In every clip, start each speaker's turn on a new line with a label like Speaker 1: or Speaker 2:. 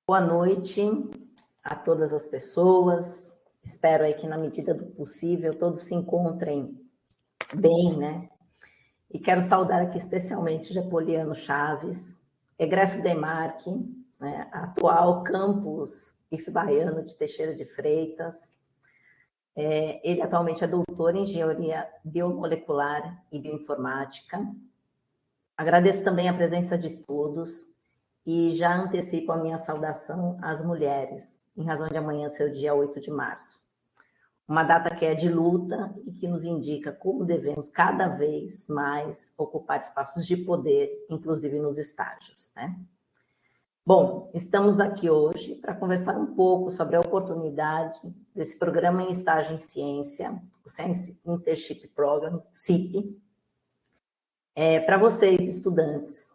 Speaker 1: Boa noite a todas as pessoas. Espero aí que, na medida do possível, todos se encontrem bem, né? E quero saudar aqui especialmente Gepoliano Chaves, egresso da EMARC, né? Atual campus IF-Baiano de Teixeira de Freitas. Ele atualmente é doutor em Engenharia Biomolecular e Bioinformática. Agradeço também a presença de todos e já antecipo a minha saudação às mulheres, em razão de amanhã ser o dia 8 de março. Uma data que é de luta e que nos indica como devemos cada vez mais ocupar espaços de poder, inclusive nos estágios, né? Bom, estamos aqui hoje para conversar um pouco sobre a oportunidade desse programa em estágio em ciência, o Science Internship Program, CIP, para vocês, estudantes,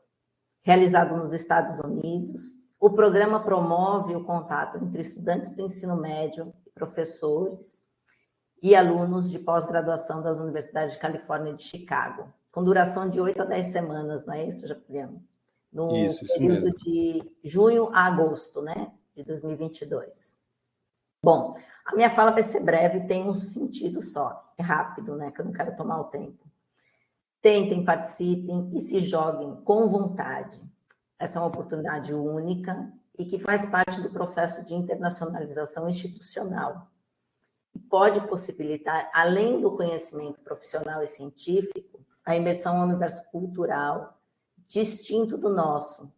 Speaker 1: realizado nos Estados Unidos. O programa promove o contato entre estudantes do ensino médio, professores e alunos de pós-graduação das universidades de Califórnia e de Chicago, com duração de 8 a 10 semanas, não é isso, Japoliano? No período
Speaker 2: mesmo.
Speaker 1: de junho a agosto, né, de 2022. Bom, a minha fala vai ser breve, tem um sentido só, é rápido, né, que eu não quero tomar o tempo. Tentem, participem e se joguem com vontade. Essa é uma oportunidade única e que faz parte do processo de internacionalização institucional. Pode possibilitar, além do conhecimento profissional e científico, a imersão ao universo cultural distinto do nosso,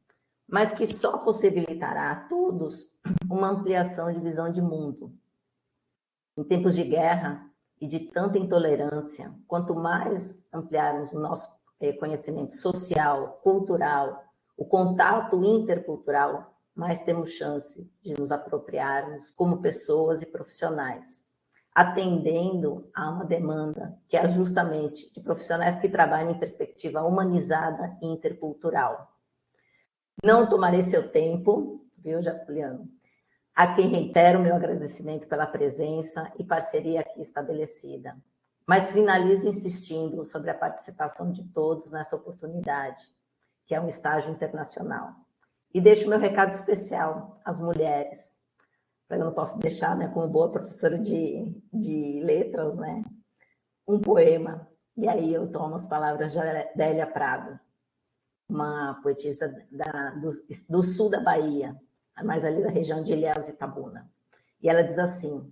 Speaker 1: mas que só possibilitará a todos uma ampliação de visão de mundo. Em tempos de guerra e de tanta intolerância, quanto mais ampliarmos o nosso conhecimento social, cultural, o contato intercultural, mais temos chance de nos apropriarmos como pessoas e profissionais, atendendo a uma demanda que é justamente de profissionais que trabalham em perspectiva humanizada e intercultural. Não tomarei seu tempo, viu, Japoliano? A quem reitero o meu agradecimento pela presença e parceria aqui estabelecida. Mas finalizo insistindo sobre a participação de todos nessa oportunidade, que é um estágio internacional. E deixo meu recado especial às mulheres. Eu não posso deixar, né, como boa professora de letras, né, um poema. E aí eu tomo as palavras de Adélia Prado, uma poetisa do sul da Bahia, mais ali da região de Ilhéus e Itabuna. E ela diz assim: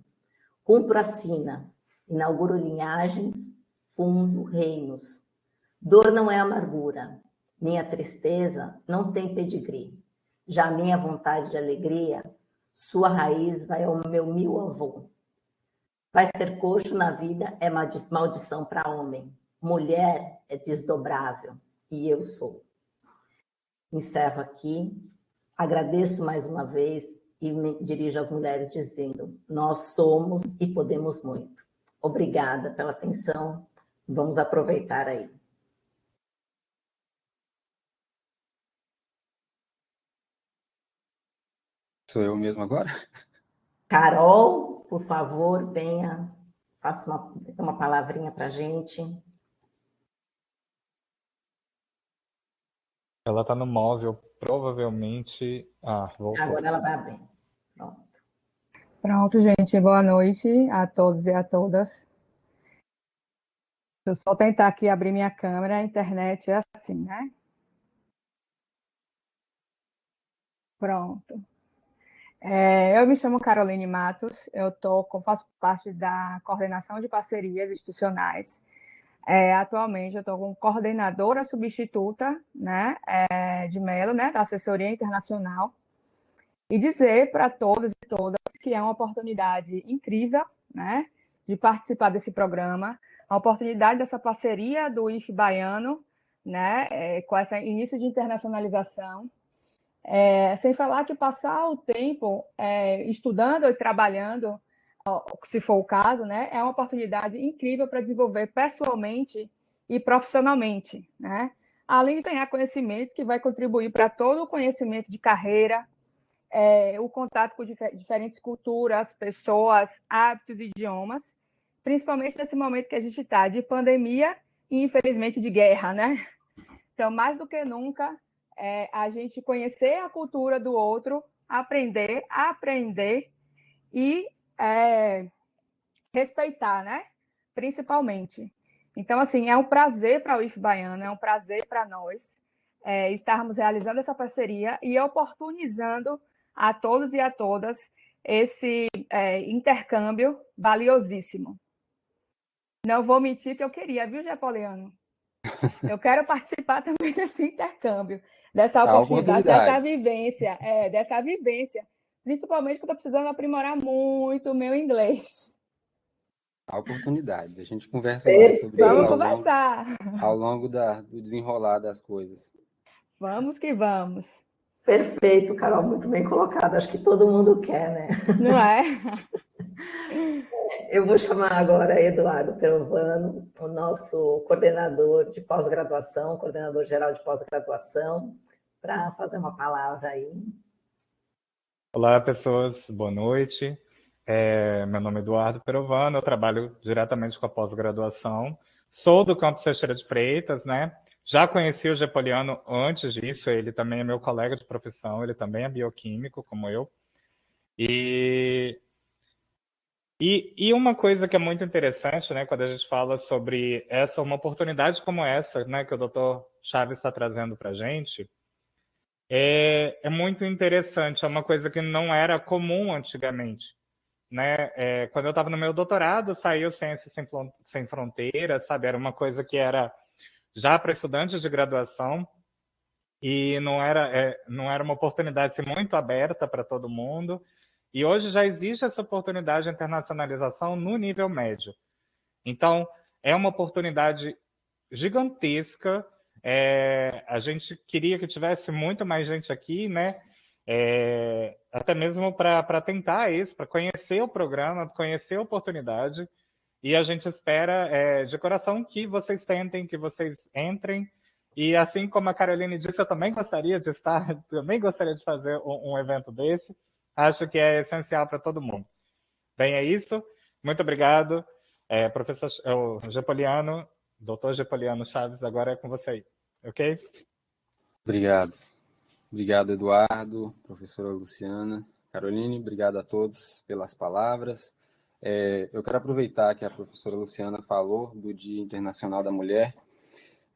Speaker 1: cumpro a sina, inauguro linhagens, fundo reinos. Dor não é amargura, minha tristeza não tem pedigree. Já a minha vontade de alegria, sua raiz vai ao meu avô. Vai ser coxo na vida é maldição para homem. Mulher é desdobrável, e eu sou. Encerro aqui. Agradeço mais uma vez e me dirijo às mulheres dizendo: nós somos e podemos muito. Obrigada pela atenção. Vamos aproveitar aí.
Speaker 2: Sou eu mesmo agora?
Speaker 1: Carol, por favor, venha, faça uma palavrinha para a gente.
Speaker 3: Ela está no móvel, provavelmente... voltou.
Speaker 1: Agora ela vai abrir. Pronto.
Speaker 4: Pronto, gente. Boa noite a todos e a todas. Deixa eu só tentar aqui abrir minha câmera. A internet é assim, né? Pronto. Eu me chamo Caroline Matos. Eu faço parte da coordenação de parcerias institucionais. Atualmente, eu estou como coordenadora substituta, né, de Melo, né, da assessoria internacional. E dizer para todos e todas que é uma oportunidade incrível, né, de participar desse programa, a oportunidade dessa parceria do IF-Baiano, né, com esse início de internacionalização, sem falar que passar o tempo estudando e trabalhando, se for o caso, né, é uma oportunidade incrível para desenvolver pessoalmente e profissionalmente, né, além de ganhar conhecimentos que vai contribuir para todo o conhecimento de carreira, o contato com diferentes culturas, pessoas, hábitos e idiomas, principalmente nesse momento que a gente está de pandemia e, infelizmente, de guerra, né? Então, mais do que nunca, a gente conhecer a cultura do outro aprender e respeitar, né? Principalmente. Então, assim, é um prazer para o IF Baiano, é um prazer para nós estarmos realizando essa parceria e oportunizando a todos e a todas esse intercâmbio valiosíssimo. Não vou mentir que eu queria, viu, Gepoliano? Eu quero participar também desse intercâmbio, dessa oportunidade, dessa vivência. Principalmente que eu estou precisando aprimorar muito o meu inglês.
Speaker 2: Há oportunidades. A gente conversa mais sobre isso
Speaker 4: Vamos conversar.
Speaker 2: ao longo do desenrolar das coisas.
Speaker 4: Vamos que vamos.
Speaker 1: Perfeito, Carol, muito bem colocado. Acho que todo mundo quer, né?
Speaker 4: Não é?
Speaker 1: Eu vou chamar agora Eduardo Perovano, o nosso coordenador de pós-graduação, coordenador geral de pós-graduação, para fazer uma palavra aí.
Speaker 3: Olá, pessoas. Boa noite. Meu nome é Eduardo Perovano, eu trabalho diretamente com a pós-graduação. Sou do campus Teixeira de Freitas, né? Já conheci o Gepoliano antes disso, ele também é meu colega de profissão, ele também é bioquímico, como eu. E uma coisa que é muito interessante, né, quando a gente fala sobre uma oportunidade como essa, né, que o Dr. Chaves está trazendo para a gente, é muito interessante, é uma coisa que não era comum antigamente. Né? Quando eu estava no meu doutorado, saiu Ciências Sem Fronteiras, sabe? Era uma coisa que era já para estudantes de graduação e não era uma oportunidade assim, muito aberta para todo mundo. E hoje já existe essa oportunidade de internacionalização no nível médio. Então, é uma oportunidade gigantesca. A gente queria que tivesse muito mais gente aqui, né? Até mesmo para tentar isso, para conhecer o programa, conhecer a oportunidade. E a gente espera de coração que vocês tentem, que vocês entrem. E assim como a Caroline disse, eu também gostaria de estar, também gostaria de fazer um evento desse. Acho que é essencial para todo mundo. Bem, é isso. Muito obrigado. Professor Gepoliano, doutor Gepoliano Chaves, agora é com você aí. Ok?
Speaker 2: Obrigado. Obrigado, Eduardo, professora Luciana, Caroline, obrigado a todos pelas palavras. Eu quero aproveitar que a professora Luciana falou do Dia Internacional da Mulher,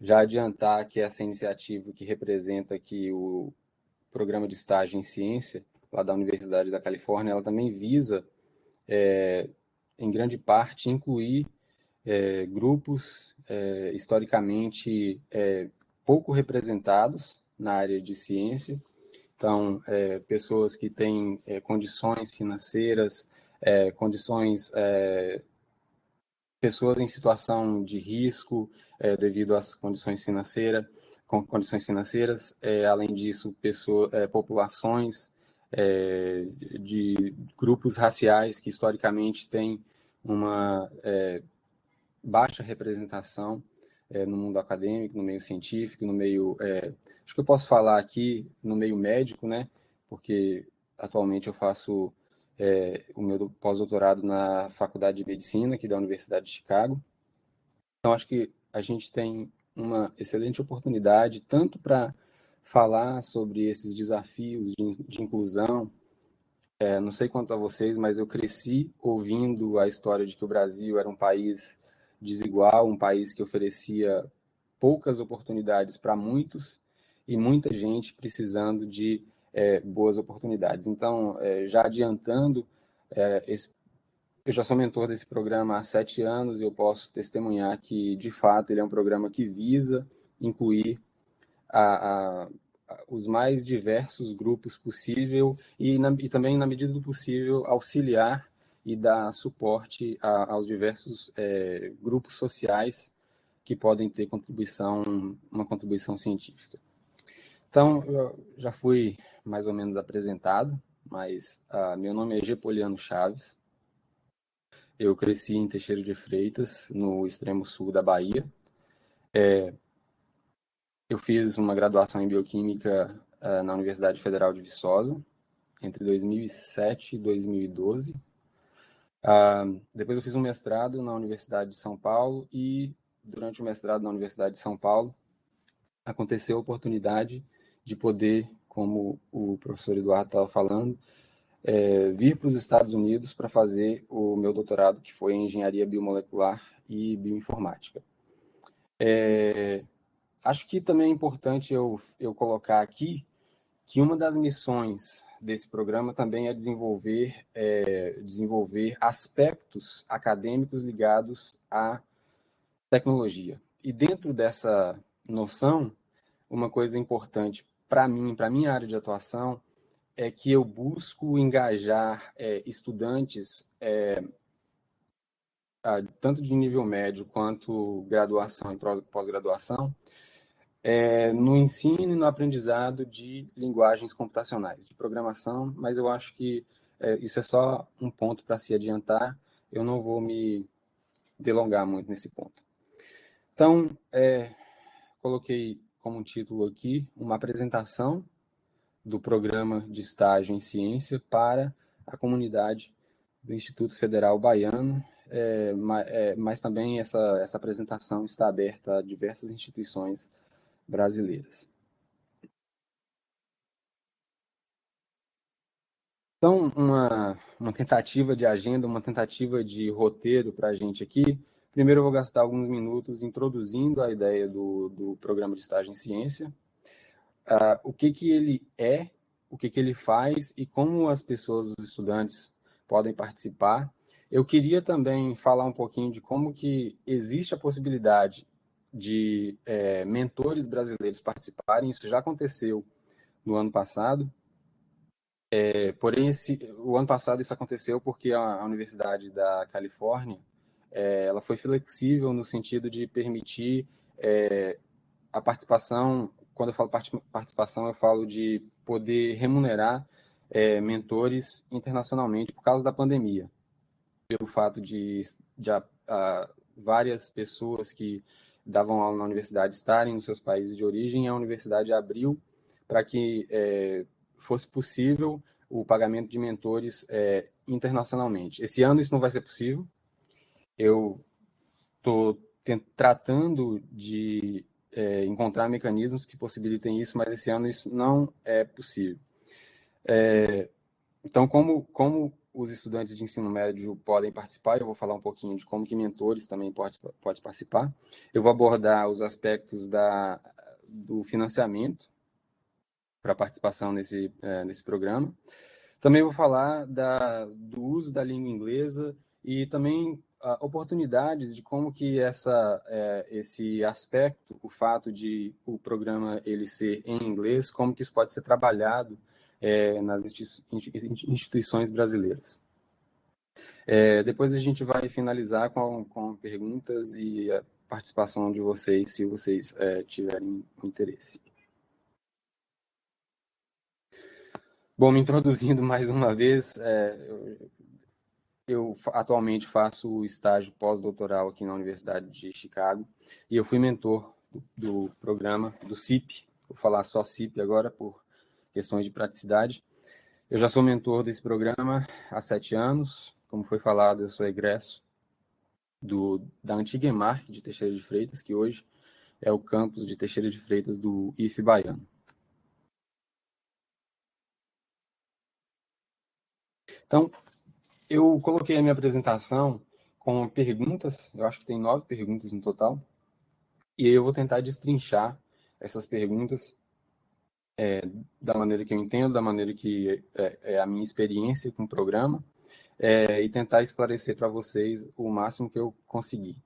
Speaker 2: já adiantar que essa iniciativa que representa aqui o Programa de Estágio em Ciência, lá da Universidade da Califórnia, ela também visa, em grande parte, incluir grupos historicamente pouco representados na área de ciência. Então, pessoas que têm condições financeiras, pessoas em situação de risco devido às condições financeiras, além disso, populações de grupos raciais que historicamente têm uma baixa representação no mundo acadêmico, no meio científico, no meio... acho que eu posso falar aqui no meio médico, né? Porque atualmente eu faço o meu pós-doutorado na Faculdade de Medicina, aqui da Universidade de Chicago. Então, acho que a gente tem uma excelente oportunidade, tanto para falar sobre esses desafios de inclusão. Não sei quanto a vocês, mas eu cresci ouvindo a história de que o Brasil era um país desigual, um país que oferecia poucas oportunidades para muitos e muita gente precisando de boas oportunidades. Então, já adiantando, eu já sou mentor desse programa há 7 anos e eu posso testemunhar que, de fato, ele é um programa que visa incluir os mais diversos grupos possível e também, na medida do possível, auxiliar e dar suporte aos diversos grupos sociais que podem ter uma contribuição científica. Então, eu já fui mais ou menos apresentado, mas meu nome é Gepoliano Chaves. Eu cresci em Teixeira de Freitas, no extremo sul da Bahia. Eu fiz uma graduação em Bioquímica na Universidade Federal de Viçosa, entre 2007 e 2012. Depois eu fiz um mestrado na Universidade de São Paulo e, durante o mestrado na Universidade de São Paulo, aconteceu a oportunidade de poder como o professor Eduardo estava falando, vir para os Estados Unidos para fazer o meu doutorado, que foi em Engenharia Biomolecular e Bioinformática. Acho que também é importante eu colocar aqui que uma das missões desse programa também é desenvolver aspectos acadêmicos ligados à tecnologia. E dentro dessa noção, uma coisa importante para mim, para a minha área de atuação, é que eu busco engajar estudantes, tanto de nível médio quanto graduação e pós-graduação, no ensino e no aprendizado de linguagens computacionais, de programação, mas eu acho que isso é só um ponto para se adiantar, eu não vou me delongar muito nesse ponto. Então, coloquei como título aqui uma apresentação do programa de estágio em ciência para a comunidade do Instituto Federal Baiano, mas também essa apresentação está aberta a diversas instituições brasileiras. Então, uma tentativa de agenda, uma tentativa de roteiro para a gente aqui. Primeiro eu vou gastar alguns minutos introduzindo a ideia do programa de estágio em ciência, o que ele é, o que ele faz e como as pessoas, os estudantes, podem participar. Eu queria também falar um pouquinho de como que existe a possibilidade de mentores brasileiros participarem. Isso já aconteceu no ano passado. Porém, o ano passado isso aconteceu porque a Universidade da Califórnia ela foi flexível no sentido de permitir a participação. Quando eu falo participação, eu falo de poder remunerar mentores internacionalmente por causa da pandemia, pelo fato de várias pessoas que davam aula na universidade estarem nos seus países de origem. A universidade abriu para que fosse possível o pagamento de mentores internacionalmente. Esse ano isso não vai ser possível. Eu estou tratando de encontrar mecanismos que possibilitem isso, mas esse ano isso não é possível. Então, como os estudantes de ensino médio podem participar, eu vou falar um pouquinho de como que mentores também podem participar. Eu vou abordar os aspectos do financiamento para a participação nesse programa. Também vou falar do uso da língua inglesa e também oportunidades de como que esse aspecto, o fato de o programa ele ser em inglês, como que isso pode ser trabalhado nas instituições brasileiras. Depois a gente vai finalizar com perguntas e a participação de vocês, se vocês tiverem interesse. Bom, me introduzindo mais uma vez, eu atualmente faço o estágio pós-doutoral aqui na Universidade de Chicago e eu fui mentor do programa do CIP, vou falar só CIP agora por questões de praticidade. Eu já sou mentor desse programa há 7 anos, como foi falado, eu sou egresso da antiga EMARC de Teixeira de Freitas, que hoje é o campus de Teixeira de Freitas do IF Baiano. Então, eu coloquei a minha apresentação com perguntas, eu acho que tem 9 perguntas no total, e aí eu vou tentar destrinchar essas perguntas da maneira que eu entendo, da maneira que é a minha experiência com o programa, e tentar esclarecer para vocês o máximo que eu conseguir.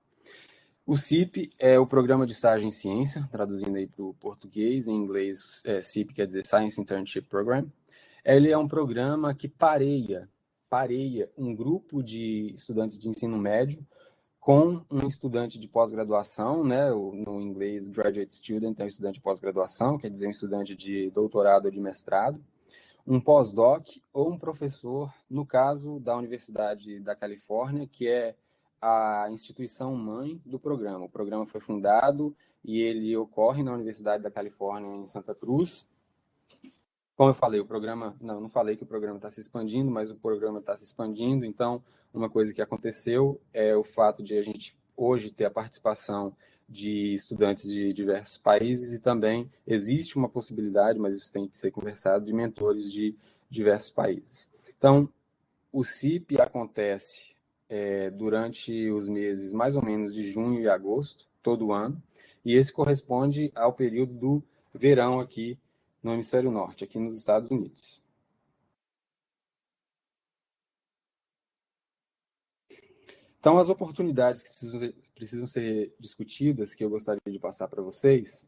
Speaker 2: O CIP é o Programa de Estágio em Ciência, traduzindo aí para o português, em inglês CIP quer dizer Science Internship Program. Ele é um programa que pareia um grupo de estudantes de ensino médio com um estudante de pós-graduação, né? No inglês, graduate student é um estudante de pós-graduação, quer dizer, um estudante de doutorado ou de mestrado, um pós-doc ou um professor, no caso da Universidade da Califórnia, que é a instituição mãe do programa. O programa foi fundado e ele ocorre na Universidade da Califórnia, em Santa Cruz. Como eu falei, não falei que o programa está se expandindo, mas o programa está se expandindo. Então, uma coisa que aconteceu é o fato de a gente hoje ter a participação de estudantes de diversos países e também existe uma possibilidade, mas isso tem que ser conversado, de mentores de diversos países. Então, o CIP acontece durante os meses mais ou menos de junho e agosto, todo ano, e esse corresponde ao período do verão aqui no Hemisfério Norte, aqui nos Estados Unidos. Então, as oportunidades que precisam ser discutidas, que eu gostaria de passar para vocês,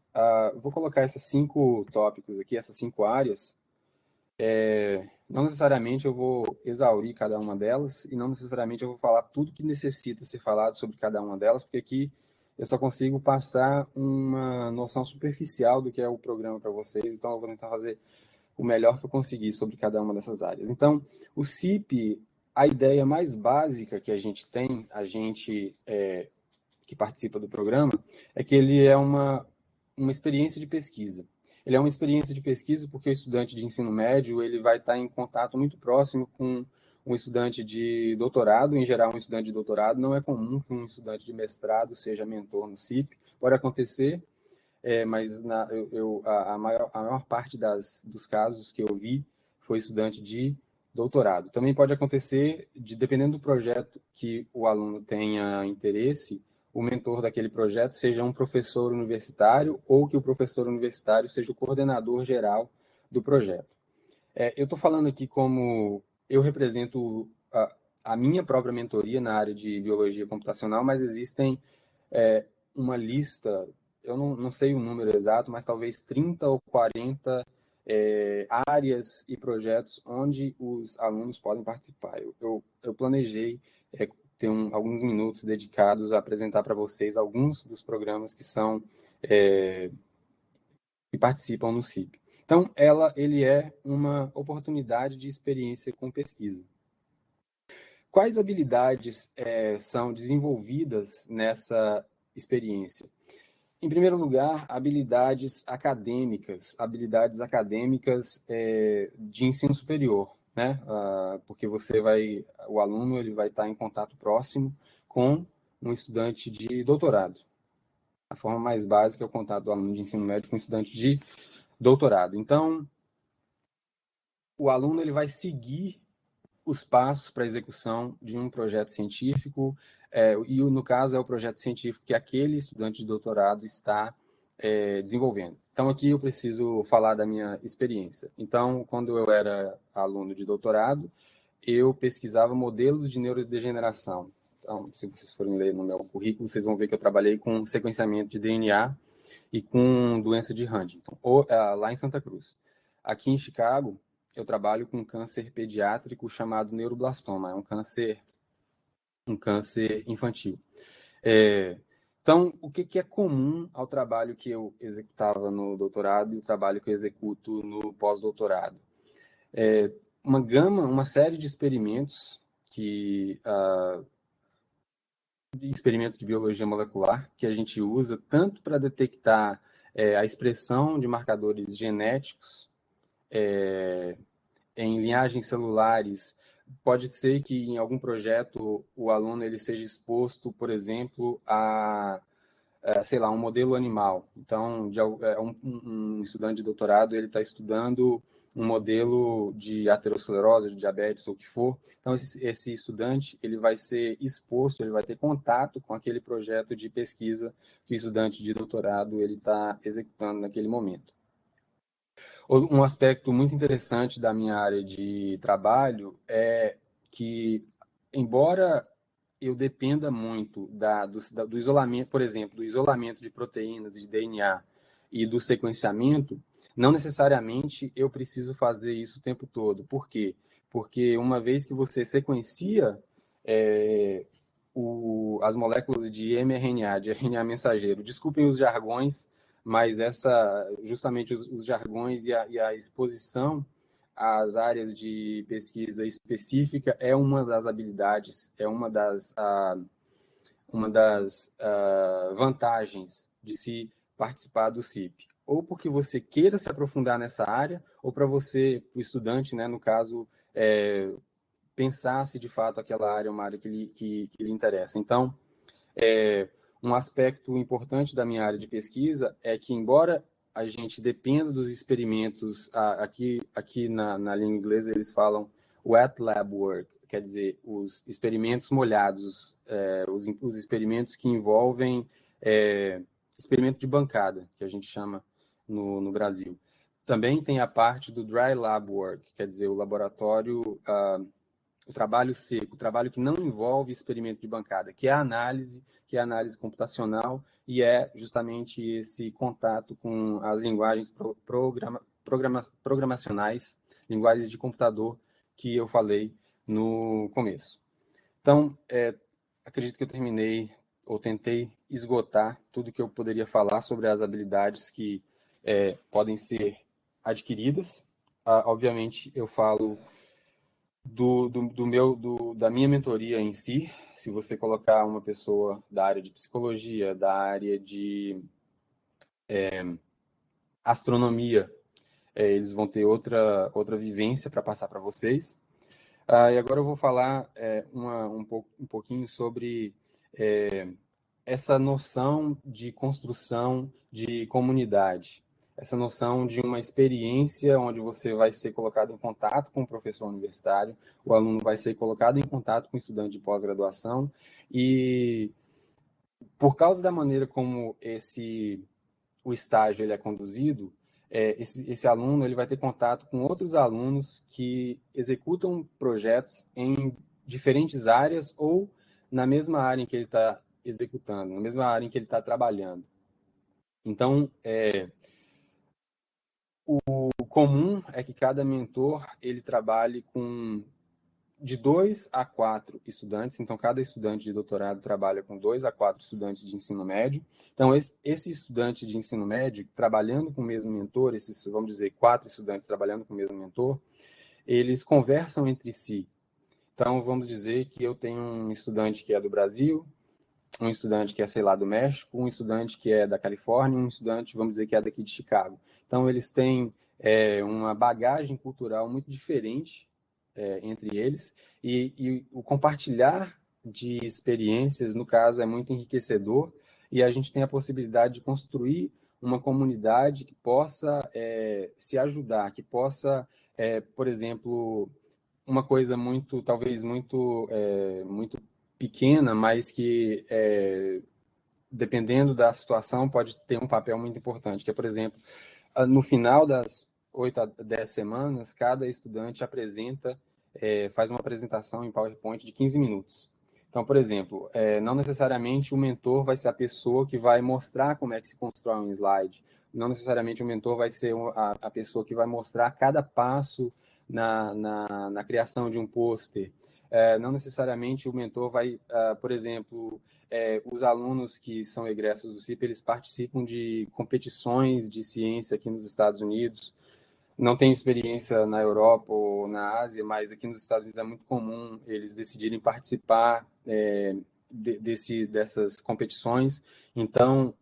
Speaker 2: vou colocar esses 5 tópicos aqui, essas 5 áreas. Não necessariamente eu vou exaurir cada uma delas e não necessariamente eu vou falar tudo que necessita ser falado sobre cada uma delas, porque aqui eu só consigo passar uma noção superficial do que é o programa para vocês, então eu vou tentar fazer o melhor que eu conseguir sobre cada uma dessas áreas. Então, o CIP, a ideia mais básica que a gente tem, que participa do programa, é que ele é uma experiência de pesquisa. Ele é uma experiência de pesquisa porque o estudante de ensino médio ele vai estar em contato muito próximo com um estudante de doutorado. Em geral, um estudante de doutorado não é comum que um estudante de mestrado seja mentor no CIP. Pode acontecer, mas a maior parte dos casos que eu vi foi estudante de doutorado. Também pode acontecer, dependendo do projeto que o aluno tenha interesse, o mentor daquele projeto seja um professor universitário ou que o professor universitário seja o coordenador geral do projeto. Eu estou falando aqui como eu represento a minha própria mentoria na área de biologia computacional, mas existem uma lista, eu não sei o número exato, mas talvez 30 ou 40 áreas e projetos onde os alunos podem participar. Eu planejei ter alguns minutos dedicados a apresentar para vocês alguns dos programas que que participam no CIP. Então, ele é uma oportunidade de experiência com pesquisa. Quais habilidades são desenvolvidas nessa experiência? Em primeiro lugar, habilidades acadêmicas de ensino superior, né? Porque o aluno ele vai estar em contato próximo com um estudante de doutorado. A forma mais básica é o contato do aluno de ensino médio com um estudante de doutorado. Então, o aluno ele vai seguir os passos para a execução de um projeto científico, e no caso é o projeto científico que aquele estudante de doutorado está desenvolvendo. Então, aqui eu preciso falar da minha experiência. Então, quando eu era aluno de doutorado, eu pesquisava modelos de neurodegeneração. Então, se vocês forem ler no meu currículo, vocês vão ver que eu trabalhei com sequenciamento de DNA e com doença de Huntington, lá em Santa Cruz. Aqui em Chicago, eu trabalho com um câncer pediátrico chamado neuroblastoma, é um câncer infantil. Então, o que é comum ao trabalho que eu executava no doutorado e o trabalho que eu executo no pós-doutorado? Uma série de experimentos experimentos de biologia molecular que a gente usa tanto para detectar a expressão de marcadores genéticos em linhagens celulares. Pode ser que em algum projeto o aluno ele seja exposto, por exemplo, sei lá, um modelo animal. Então, um estudante de doutorado ele está estudando um modelo de aterosclerose, de diabetes ou o que for. Então, esse estudante ele vai ser exposto, ele vai ter contato com aquele projeto de pesquisa que o estudante de doutorado ele está executando naquele momento. Um aspecto muito interessante da minha área de trabalho é que, embora eu dependa muito do isolamento, por exemplo, do isolamento de proteínas e de DNA e do sequenciamento, não necessariamente eu preciso fazer isso o tempo todo. Por quê? Porque uma vez que você sequencia as moléculas de mRNA, de RNA mensageiro, desculpem os jargões, mas justamente os jargões e a exposição às áreas de pesquisa específica é uma das habilidades, é uma das vantagens de se participar do CIP. Ou porque você queira se aprofundar nessa área, ou para você, o estudante, né, no caso, pensar se de fato aquela área é uma área que lhe interessa. Então, um aspecto importante da minha área de pesquisa é que, embora a gente dependa dos experimentos, aqui na língua inglesa eles falam wet lab work, quer dizer, os experimentos molhados, os experimentos que envolvem experimento de bancada, que a gente chama no Brasil. Também tem a parte do dry lab work, quer dizer, o laboratório, o trabalho seco, o trabalho que não envolve experimento de bancada, que é a análise computacional e é justamente esse contato com as linguagens programacionais, linguagens de computador que eu falei no começo. Então, acredito que eu terminei ou tentei esgotar tudo que eu poderia falar sobre as habilidades que podem ser adquiridas. Obviamente, eu falo da minha mentoria em si. Se você colocar uma pessoa da área de psicologia, da área de astronomia, eles vão ter outra vivência para passar para vocês. E agora eu vou falar um pouquinho sobre essa noção de construção de comunidade, essa noção de uma experiência onde você vai ser colocado em contato com o professor universitário, o aluno vai ser colocado em contato com o estudante de pós-graduação, e por causa da maneira como o estágio ele é conduzido, esse aluno ele vai ter contato com outros alunos que executam projetos em diferentes áreas ou na mesma área em que ele está executando, na mesma área em que ele está trabalhando. Então, o comum é que cada mentor ele trabalhe com de 2 a 4 estudantes, então cada estudante de doutorado trabalha com 2 a 4 estudantes de ensino médio. Então, esse estudante de ensino médio, trabalhando com o mesmo mentor, esses, vamos dizer, 4 estudantes trabalhando com o mesmo mentor, eles conversam entre si. Então, vamos dizer que eu tenho um estudante que é do Brasil, um estudante que é, sei lá, do México, um estudante que é da Califórnia, um estudante, vamos dizer, que é daqui de Chicago. Então, eles têm uma bagagem cultural muito diferente entre eles, e o compartilhar de experiências, no caso, é muito enriquecedor, e a gente tem a possibilidade de construir uma comunidade que possa se ajudar, que possa, por exemplo, uma coisa muito, talvez muito pequena, mas que, dependendo da situação, pode ter um papel muito importante, que é, por exemplo, no final das 8 a 10 semanas, cada estudante faz uma apresentação em PowerPoint de 15 minutos. Então, por exemplo, não necessariamente o mentor vai ser a pessoa que vai mostrar como é que se constrói um slide, não necessariamente o mentor vai ser a pessoa que vai mostrar cada passo na criação de um pôster, não necessariamente o mentor vai, por exemplo, os alunos que são egressos do CIP, eles participam de competições de ciência aqui nos Estados Unidos. Não tenho experiência na Europa ou na Ásia, mas aqui nos Estados Unidos é muito comum eles decidirem participar dessas competições. Então,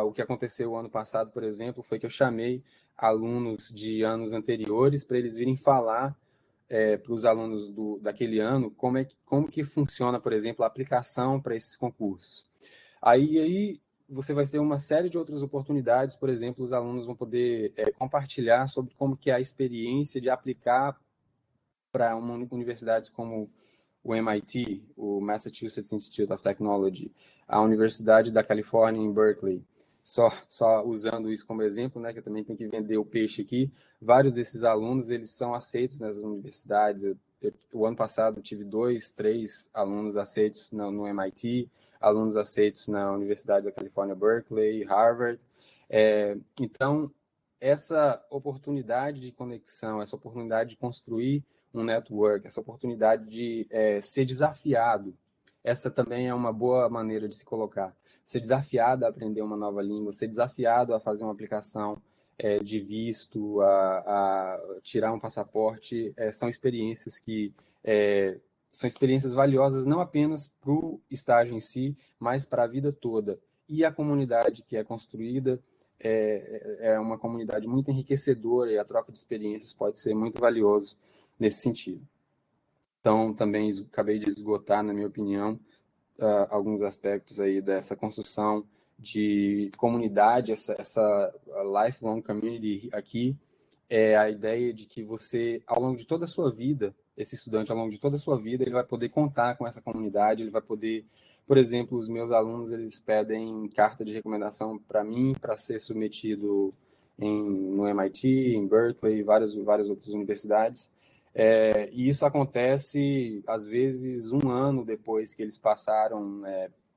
Speaker 2: o que aconteceu ano passado, por exemplo, foi que eu chamei alunos de anos anteriores para eles virem falar para os alunos daquele ano como que funciona, por exemplo, a aplicação para esses concursos. Aí você vai ter uma série de outras oportunidades, por exemplo, os alunos vão poder compartilhar sobre como que é a experiência de aplicar para uma universidade como o MIT, o Massachusetts Institute of Technology, a Universidade da Califórnia em Berkeley. Só usando isso como exemplo, né, que eu também tenho que vender o peixe aqui, vários desses alunos, eles são aceitos nessas universidades. O ano passado eu tive 2, 3 alunos aceitos no MIT, alunos aceitos na Universidade da Califórnia, Berkeley, Harvard. Então, essa oportunidade de conexão, essa oportunidade de construir um network, essa oportunidade de ser desafiado, essa também é uma boa maneira de se colocar. Ser desafiado a aprender uma nova língua, ser desafiado a fazer uma aplicação de visto, a tirar um passaporte, são experiências são experiências valiosas não apenas para o estágio em si, mas para a vida toda. E a comunidade que é construída é uma comunidade muito enriquecedora, e a troca de experiências pode ser muito valioso nesse sentido. Então, também acabei de esgotar, na minha opinião, alguns aspectos aí dessa construção de comunidade, essa lifelong community aqui, é a ideia de que você, ao longo de toda a sua vida, esse estudante, ao longo de toda a sua vida, ele vai poder contar com essa comunidade, ele vai poder, por exemplo, os meus alunos, eles pedem carta de recomendação para mim, para ser submetido no MIT, em Berkeley, várias outras universidades. E isso acontece, às vezes, um ano depois que eles passaram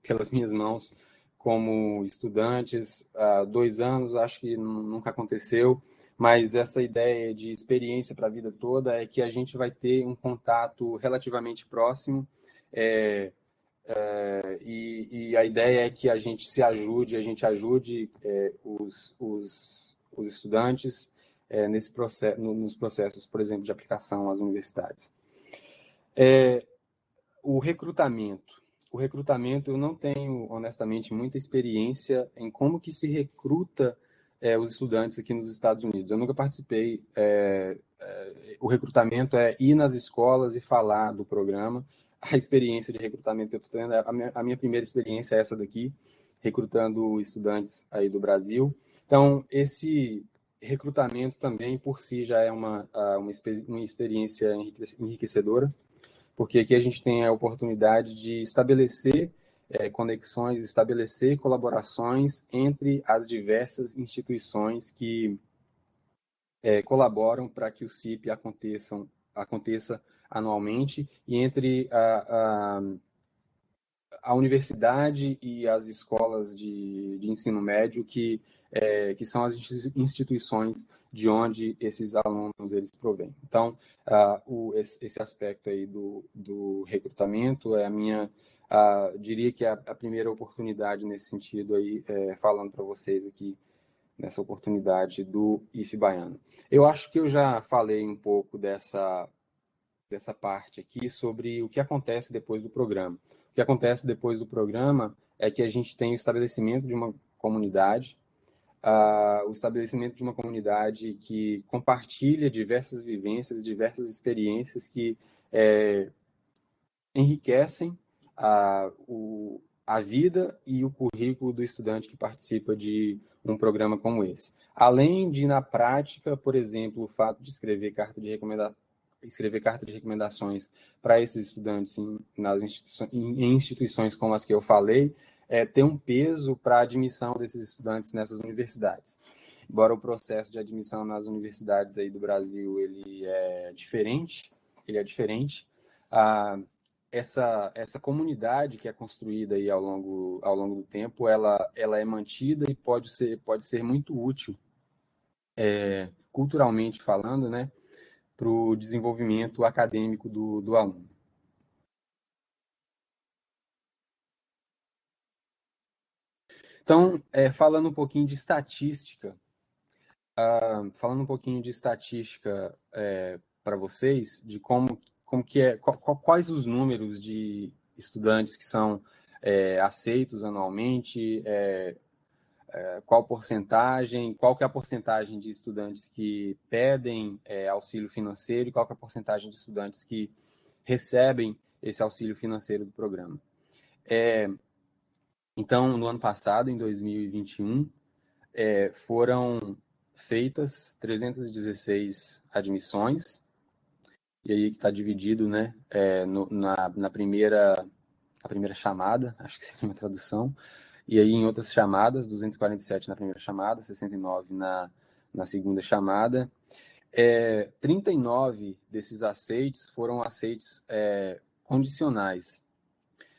Speaker 2: pelas minhas mãos como estudantes, 2 anos, acho que nunca aconteceu, mas essa ideia de experiência para a vida toda é que a gente vai ter um contato relativamente próximo, e a ideia é que a gente se ajude, a gente ajude os estudantes nesse processo, nos processos, por exemplo, de aplicação às universidades. O recrutamento. O recrutamento, eu não tenho, honestamente, muita experiência em como que se recruta os estudantes aqui nos Estados Unidos. Eu nunca participei. O recrutamento é ir nas escolas e falar do programa. A experiência de recrutamento que eu estou tendo, a minha primeira experiência é essa daqui, recrutando estudantes aí do Brasil. Então, esse recrutamento também, por si, já é uma experiência enriquecedora, porque aqui a gente tem a oportunidade de estabelecer conexões, estabelecer colaborações entre as diversas instituições que colaboram para que o CIP aconteça anualmente, e entre a universidade e as escolas de ensino médio, que são as instituições de onde esses alunos eles provêm. Então, esse aspecto aí do recrutamento é diria que é a primeira oportunidade nesse sentido aí, falando para vocês aqui, nessa oportunidade do IF Baiano. Eu acho que eu já falei um pouco dessa parte aqui sobre o que acontece depois do programa. O que acontece depois do programa é que a gente tem o estabelecimento de uma comunidade, o estabelecimento de uma comunidade que compartilha diversas vivências, diversas experiências que enriquecem a vida e o currículo do estudante que participa de um programa como esse. Além de, na prática, por exemplo, o fato de escrever carta de recomendações para esses estudantes em instituições como as que eu falei, ter um peso para a admissão desses estudantes nessas universidades. Embora o processo de admissão nas universidades aí do Brasil ele é diferente, essa comunidade que é construída aí ao longo do tempo, ela é mantida e pode ser muito útil, culturalmente falando, né, para o desenvolvimento acadêmico do aluno. Então, falando um pouquinho de estatística, para vocês, de como que quais os números de estudantes que são aceitos anualmente, qual porcentagem, qual que é a porcentagem de estudantes que pedem auxílio financeiro e qual que é a porcentagem de estudantes que recebem esse auxílio financeiro do programa. Então, no ano passado, em 2021, foram feitas 316 admissões, e aí que está dividido, né, na primeira chamada, acho que seria uma tradução, e aí em outras chamadas, 247 na primeira chamada, 69 na segunda chamada. 39 desses aceites foram aceites condicionais.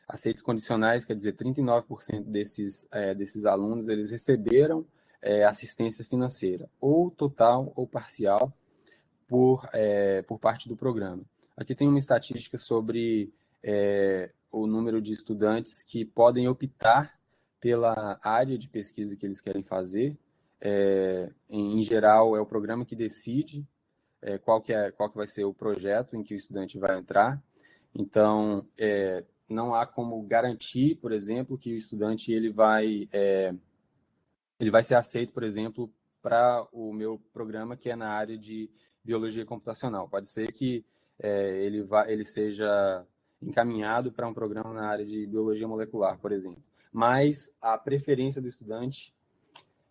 Speaker 2: Aceites condicionais quer dizer 39% desses alunos eles receberam assistência financeira, ou total ou parcial, por parte do programa. Aqui tem uma estatística sobre o número de estudantes que podem optar pela área de pesquisa que eles querem fazer. Em geral, é o programa que decide qual que vai ser o projeto em que o estudante vai entrar. Então, não há como garantir, por exemplo, que o estudante ele vai ser aceito, por exemplo, para o meu programa, que é na área de biologia computacional. Pode ser que ele seja encaminhado para um programa na área de biologia molecular, por exemplo. Mas a preferência do estudante,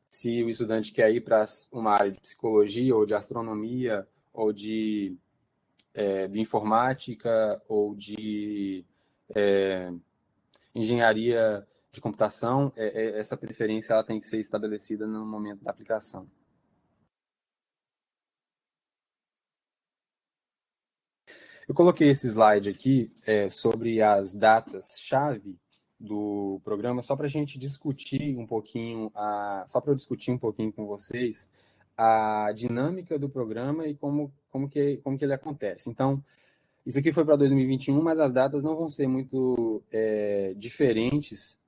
Speaker 2: se o estudante quer ir para uma área de psicologia ou de astronomia ou de bioinformática ou de engenharia de computação, essa preferência ela tem que ser estabelecida no momento da aplicação. Eu coloquei esse slide aqui sobre as datas-chave do programa, só para a gente discutir um pouquinho, só para eu discutir um pouquinho com vocês a dinâmica do programa e como que ele acontece. Então, isso aqui foi para 2021, mas as datas não vão ser muito diferentes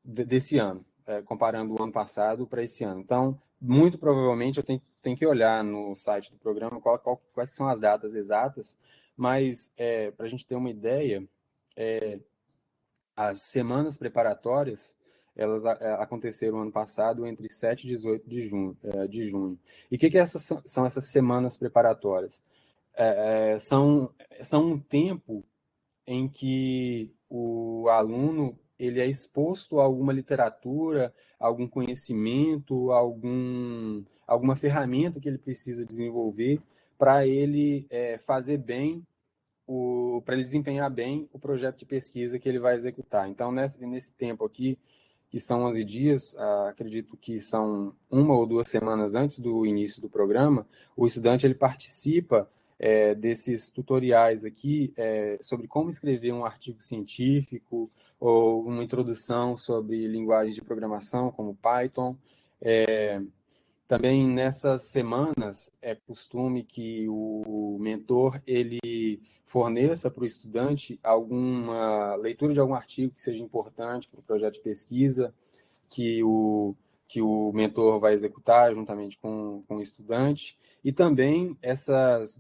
Speaker 2: desse ano, comparando o ano passado para esse ano. Então, muito provavelmente eu tenho que olhar no site do programa quais são as datas exatas, mas para a gente ter uma ideia, as semanas preparatórias, elas aconteceram ano passado entre 7 e 18 de junho. E o que são essas semanas preparatórias? São um tempo em que o aluno ele é exposto a alguma literatura, algum conhecimento, alguma ferramenta que ele precisa desenvolver para ele fazer bem, para ele desempenhar bem o projeto de pesquisa que ele vai executar. Então, nesse tempo aqui, que são 11 dias, acredito que são 1 ou 2 semanas antes do início do programa, o estudante ele participa desses tutoriais aqui sobre como escrever um artigo científico ou uma introdução sobre linguagens de programação como Python. Também nessas semanas é costume que o mentor ele forneça para o estudante alguma leitura de algum artigo que seja importante para o projeto de pesquisa que o mentor vai executar juntamente com o estudante. E também essas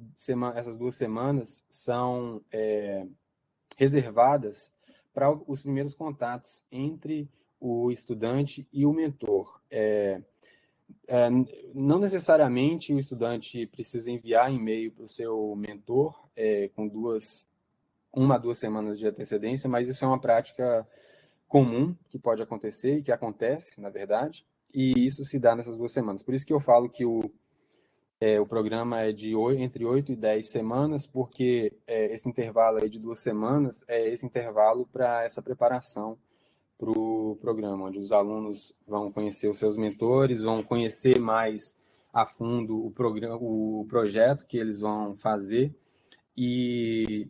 Speaker 2: 2 semanas são reservadas para os primeiros contatos entre o estudante e o mentor. Não necessariamente o estudante precisa enviar e-mail para o seu mentor com 1 a 2 semanas de antecedência, mas isso é uma prática comum que pode acontecer e que acontece, na verdade, e isso se dá nessas 2 semanas. Por isso que eu falo que o programa é entre 8 e 10 semanas, porque esse intervalo aí de 2 semanas é esse intervalo para essa preparação para o programa, onde os alunos vão conhecer os seus mentores, vão conhecer mais a fundo o projeto que eles vão fazer e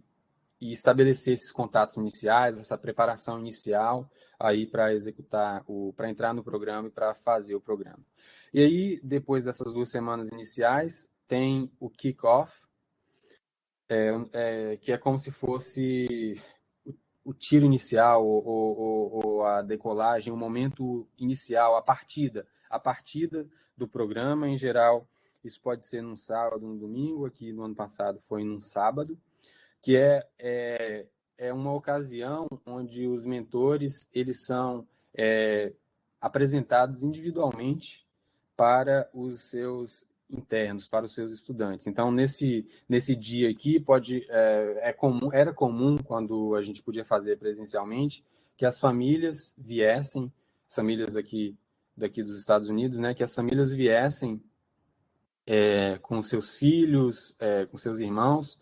Speaker 2: estabelecer esses contatos iniciais, essa preparação inicial aí para executar, para entrar no programa e para fazer o programa. E aí, depois dessas 2 semanas iniciais, tem o kick-off, que é como se fosse o tiro inicial ou a decolagem, o momento inicial, a partida do programa. Em geral, isso pode ser num sábado, num domingo. Aqui no ano passado foi num sábado, que é uma ocasião onde os mentores eles são apresentados individualmente para os seus internos, para os seus estudantes. Então, nesse dia aqui, era comum, quando a gente podia fazer presencialmente, que as famílias viessem, as famílias daqui dos Estados Unidos, né, que as famílias viessem com seus filhos, com seus irmãos,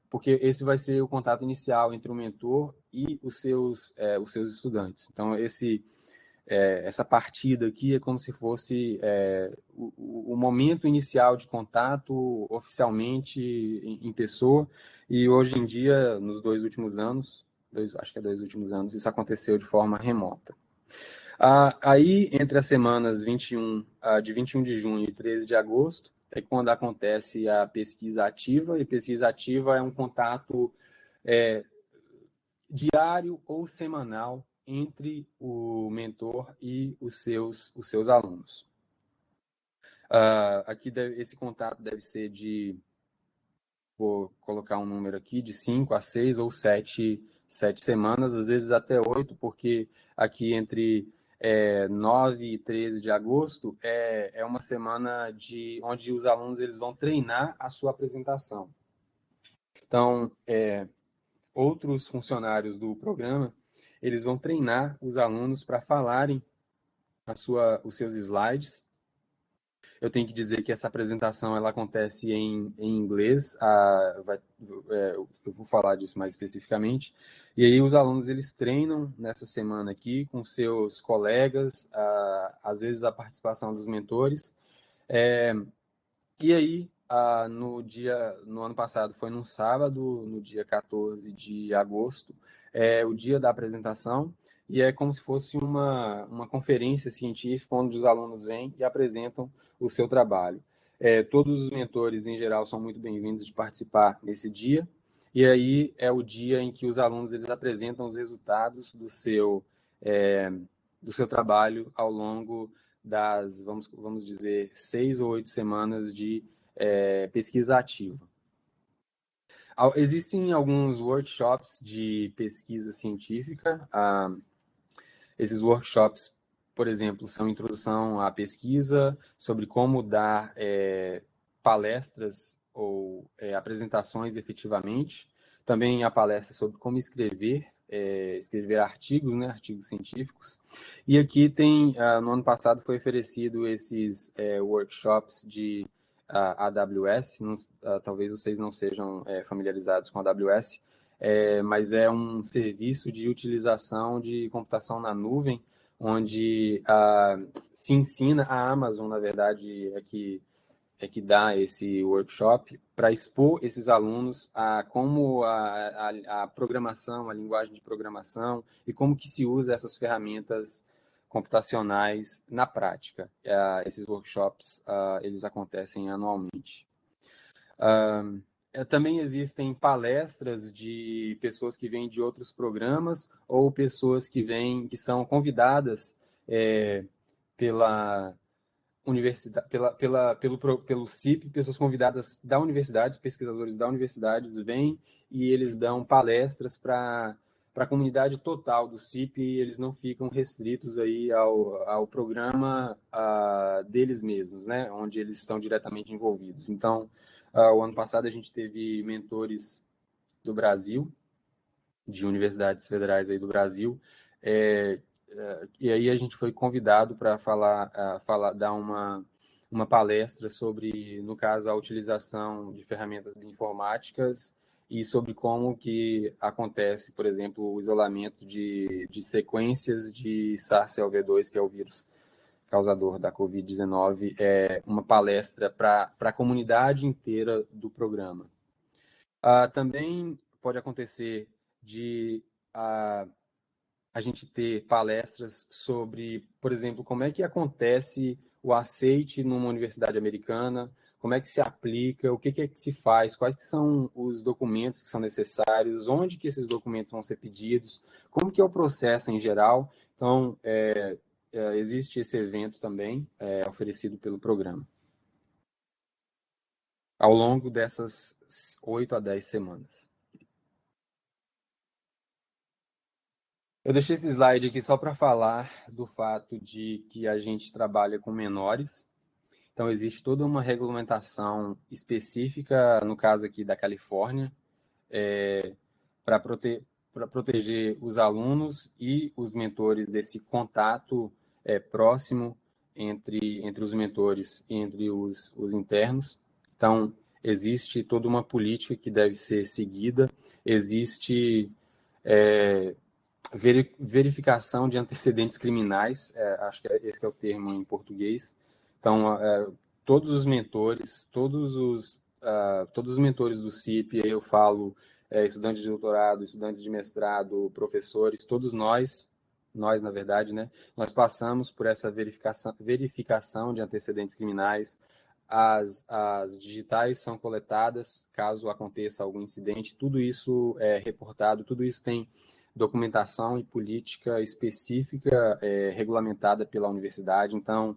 Speaker 2: porque esse vai ser o contato inicial entre o mentor e os seus estudantes. Então, essa partida aqui é como se fosse o momento inicial de contato oficialmente em pessoa, e hoje em dia, nos 2 últimos anos, acho que 2 últimos anos, isso aconteceu de forma remota. Aí, entre as semanas de 21 de junho e 13 de agosto, é quando acontece a pesquisa ativa, e pesquisa ativa é um contato diário ou semanal entre o mentor e os seus alunos. Aqui esse contato deve ser vou colocar um número aqui, de 5 a 6 ou 7 semanas, às vezes até 8, porque aqui entre 9 e 13 de agosto é uma semana onde os alunos eles vão treinar a sua apresentação. Então, outros funcionários do programa, eles vão treinar os alunos para falarem os seus slides. Eu tenho que dizer que essa apresentação ela acontece em inglês, eu vou falar disso mais especificamente. E aí os alunos eles treinam nessa semana aqui com seus colegas, às vezes a participação dos mentores. E aí, no ano passado, foi num sábado, no dia 14 de agosto, o dia da apresentação, e é como se fosse uma conferência científica, onde os alunos vêm e apresentam o seu trabalho. Todos os mentores, em geral, são muito bem-vindos de participar nesse dia, e aí é o dia em que os alunos eles apresentam os resultados do seu trabalho ao longo das, vamos dizer, 6 ou 8 semanas de pesquisa ativa. Existem alguns workshops de pesquisa científica. Esses workshops, por exemplo, são introdução à pesquisa, sobre como dar palestras ou apresentações efetivamente. Também há palestras sobre como escrever artigos, né, artigos científicos. E aqui no ano passado foi oferecido esses workshops de AWS, talvez vocês não sejam familiarizados com a AWS, mas é um serviço de utilização de computação na nuvem, onde se ensina, a Amazon, na verdade, é que dá esse workshop para expor esses alunos a como a programação, a linguagem de programação e como que se usa essas ferramentas computacionais na prática. Esses workshops, eles acontecem anualmente. Também existem palestras de pessoas que vêm de outros programas ou pessoas que são convidadas pela universidade, pelo CIP, pessoas convidadas da universidade, pesquisadores da universidade vêm e eles dão palestras para a comunidade total do CIP, e eles não ficam restritos aí ao programa deles mesmos, né, onde eles estão diretamente envolvidos. Então, o ano passado a gente teve mentores do Brasil, de universidades federais aí do Brasil, e aí a gente foi convidado para dar uma palestra sobre, no caso, a utilização de ferramentas bioinformáticas e sobre como que acontece, por exemplo, o isolamento de sequências de SARS-CoV-2, que é o vírus causador da Covid-19, uma palestra para a comunidade inteira do programa. Também pode acontecer de a gente ter palestras sobre, por exemplo, como é que acontece o aceite numa universidade americana, como é que se aplica, o que é que se faz, quais que são os documentos que são necessários, onde que esses documentos vão ser pedidos, como que é o processo em geral. Então, existe esse evento também oferecido pelo programa ao longo dessas 8 a 10 semanas. Eu deixei esse slide aqui só para falar do fato de que a gente trabalha com menores. Então, existe toda uma regulamentação específica, no caso aqui da Califórnia, para proteger os alunos e os mentores desse contato próximo entre os mentores e entre os internos. Então, existe toda uma política que deve ser seguida, existe verificação de antecedentes criminais, acho que esse é o termo em português. Então, todos os mentores, todos os mentores do CIP, eu falo estudantes de doutorado, estudantes de mestrado, professores, todos nós, na verdade, né, nós passamos por essa verificação de antecedentes criminais. As digitais são coletadas caso aconteça algum incidente, tudo isso é reportado, tudo isso tem documentação e política específica regulamentada pela universidade. Então,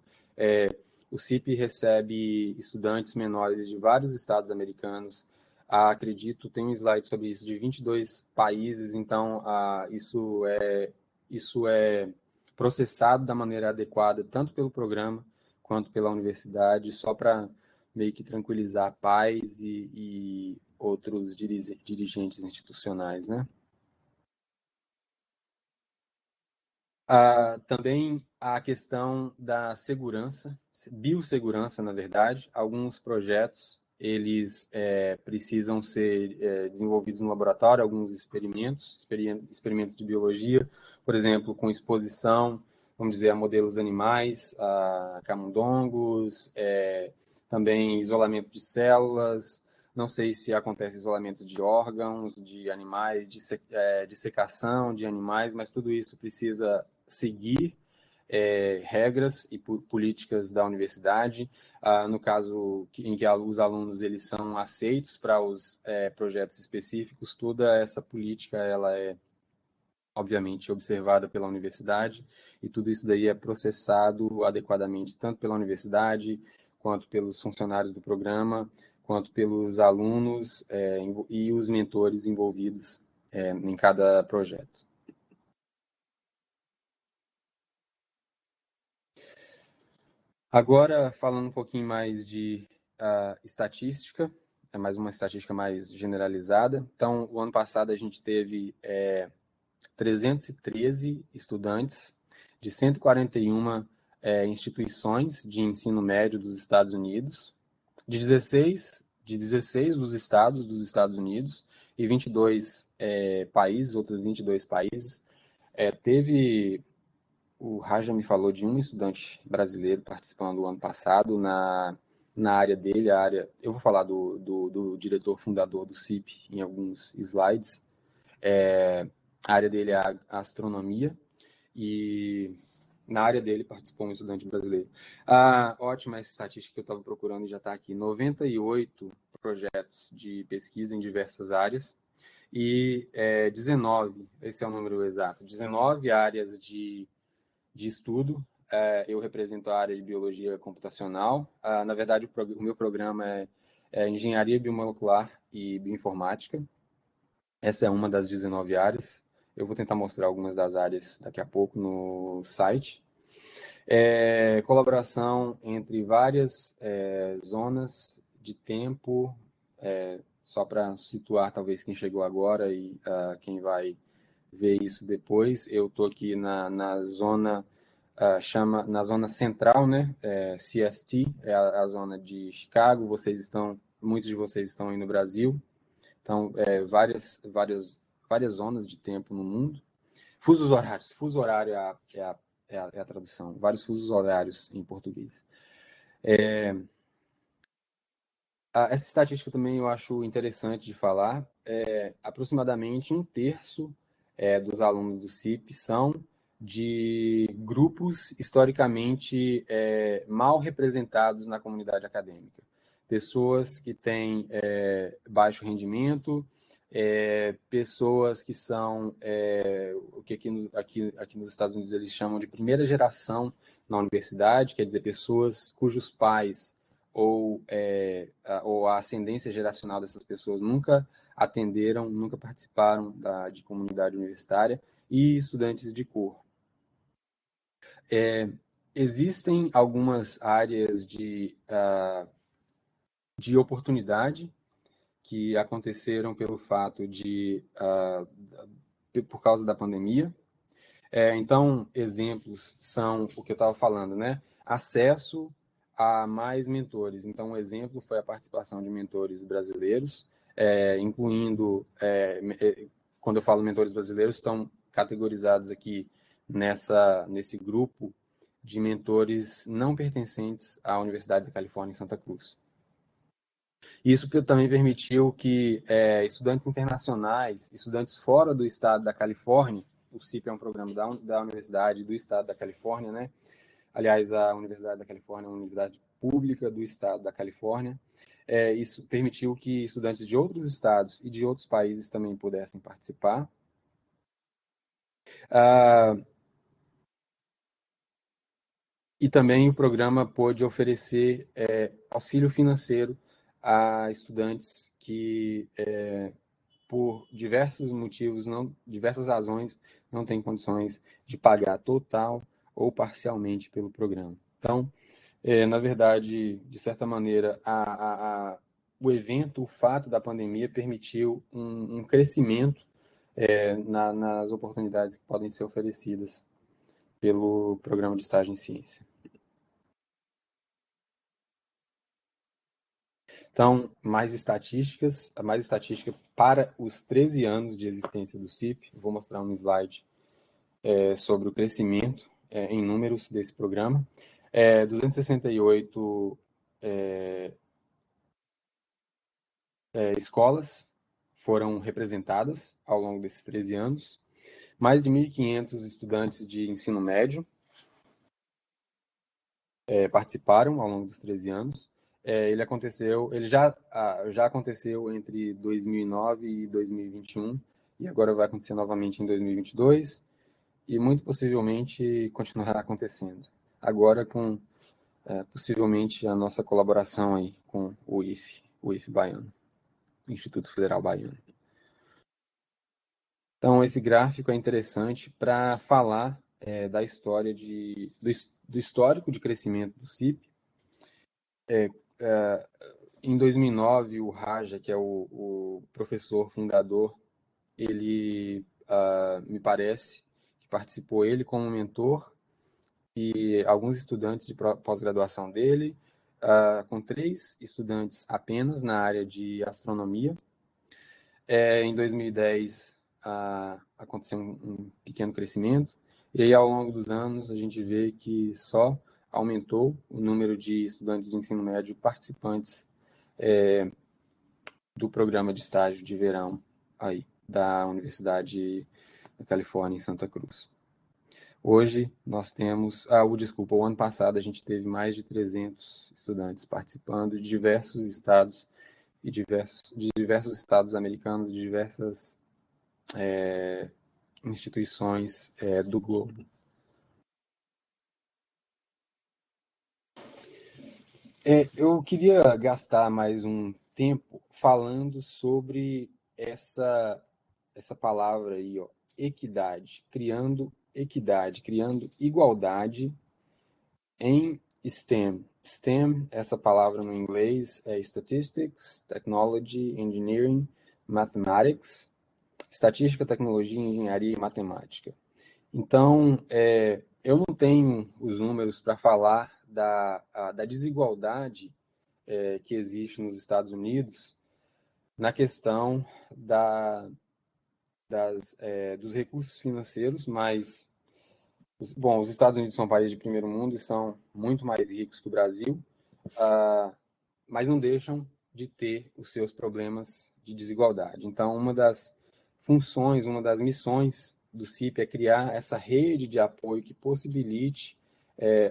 Speaker 2: o CIP recebe estudantes menores de vários estados americanos. Acredito, tem um slide sobre isso, de 22 países. Então, isso é processado da maneira adequada, tanto pelo programa quanto pela universidade, só para meio que tranquilizar pais e outros dirigentes institucionais, né? Também a questão da segurança, biossegurança, na verdade. Alguns projetos, eles precisam ser desenvolvidos no laboratório, alguns experimentos de biologia, por exemplo, com exposição, vamos dizer, a modelos animais, a camundongos, também isolamento de células, não sei se acontece isolamento de órgãos, de animais, dissecação de animais, mas tudo isso precisa seguir regras e políticas da universidade. No caso em que os alunos eles são aceitos para os projetos específicos, toda essa política ela é obviamente observada pela universidade e tudo isso daí é processado adequadamente tanto pela universidade quanto pelos funcionários do programa, quanto pelos alunos e os mentores envolvidos em cada projeto. Agora, falando um pouquinho mais de estatística, é mais uma estatística mais generalizada. Então, o ano passado a gente teve 313 estudantes de 141 instituições de ensino médio dos Estados Unidos, de 16 dos Estados Unidos e 22 países, outros 22 países. Teve... O Raja me falou de um estudante brasileiro participando o ano passado na área dele, eu vou falar do diretor fundador do CIP em alguns slides. A área dele é a astronomia e na área dele participou um estudante brasileiro. Ótima essa estatística que eu estava procurando e já está aqui. 98 projetos de pesquisa em diversas áreas e 19, esse é o número exato, 19 áreas de estudo. Eu represento a área de biologia computacional. Na verdade, o meu programa é engenharia biomolecular e bioinformática. Essa é uma das 19 áreas. Eu vou tentar mostrar algumas das áreas daqui a pouco no site. Colaboração entre várias zonas de tempo, só para situar talvez quem chegou agora e quem vai ver isso depois. Eu estou aqui na zona na zona central, né? CST é a zona de Chicago. Muitos de vocês estão aí no Brasil. Então, várias zonas de tempo no mundo. Fusos horários. Fuso horário é a tradução. Vários fusos horários em português. Essa estatística também eu acho interessante de falar. Aproximadamente 1/3 dos alunos do CIP são de grupos historicamente mal representados na comunidade acadêmica. Pessoas que têm baixo rendimento, pessoas que são o que aqui nos Estados Unidos eles chamam de primeira geração na universidade, quer dizer, pessoas cujos pais ou a ascendência geracional dessas pessoas nunca atenderam, nunca participaram de comunidade universitária, e estudantes de cor. Existem algumas áreas de oportunidade que aconteceram pelo fato por causa da pandemia. Então, exemplos são o que eu estava falando, né? Acesso a mais mentores. Então, um exemplo foi a participação de mentores brasileiros, incluindo, quando eu falo mentores brasileiros, estão categorizados aqui nesse grupo de mentores não pertencentes à Universidade da Califórnia em Santa Cruz. Isso também permitiu que estudantes internacionais, estudantes fora do estado da Califórnia, o CIP é um programa da Universidade do Estado da Califórnia, né? Aliás, a Universidade da Califórnia é uma universidade pública do Estado da Califórnia. Isso permitiu que estudantes de outros estados e de outros países também pudessem participar. E também o programa pôde oferecer auxílio financeiro a estudantes que, por diversos motivos, diversas razões, não têm condições de pagar total ou parcialmente pelo programa. Então, na verdade, de certa maneira, o evento, o fato da pandemia permitiu um crescimento nas oportunidades que podem ser oferecidas pelo programa de estágio em ciência. Então, mais estatística para os 13 anos de existência do CIP. Vou mostrar um slide sobre o crescimento em números desse programa. 268 escolas foram representadas ao longo desses 13 anos, mais de 1.500 estudantes de ensino médio participaram ao longo dos 13 anos. Ele já aconteceu entre 2009 e 2021, e agora vai acontecer novamente em 2022, e muito possivelmente continuará acontecendo. Agora com, possivelmente, a nossa colaboração aí com o IFE Baiano, Instituto Federal Baiano. Então, esse gráfico é interessante para falar da história do histórico de crescimento do CIP. Em 2009, o Raja, que é o professor fundador, ele, me parece, que participou ele como mentor e alguns estudantes de pós-graduação dele, com 3 estudantes apenas na área de astronomia. Em 2010, aconteceu um pequeno crescimento, e aí, ao longo dos anos, a gente vê que só aumentou o número de estudantes de ensino médio participantes do programa de estágio de verão aí, da Universidade da Califórnia, em Santa Cruz. Hoje, nós temos... o ano passado a gente teve mais de 300 estudantes participando de diversos estados e de diversos estados americanos, de diversas instituições do globo. Eu queria gastar mais um tempo falando sobre essa palavra aí, ó, equidade, criando igualdade em STEM. STEM, essa palavra no inglês é Statistics, Technology, Engineering, Mathematics, estatística, tecnologia, engenharia e matemática. Então, eu não tenho os números para falar da desigualdade que existe nos Estados Unidos na questão dos recursos financeiros, mas, bom, os Estados Unidos são um país de primeiro mundo e são muito mais ricos que o Brasil, mas não deixam de ter os seus problemas de desigualdade. Então, uma das funções, uma das missões do CIP é criar essa rede de apoio que possibilite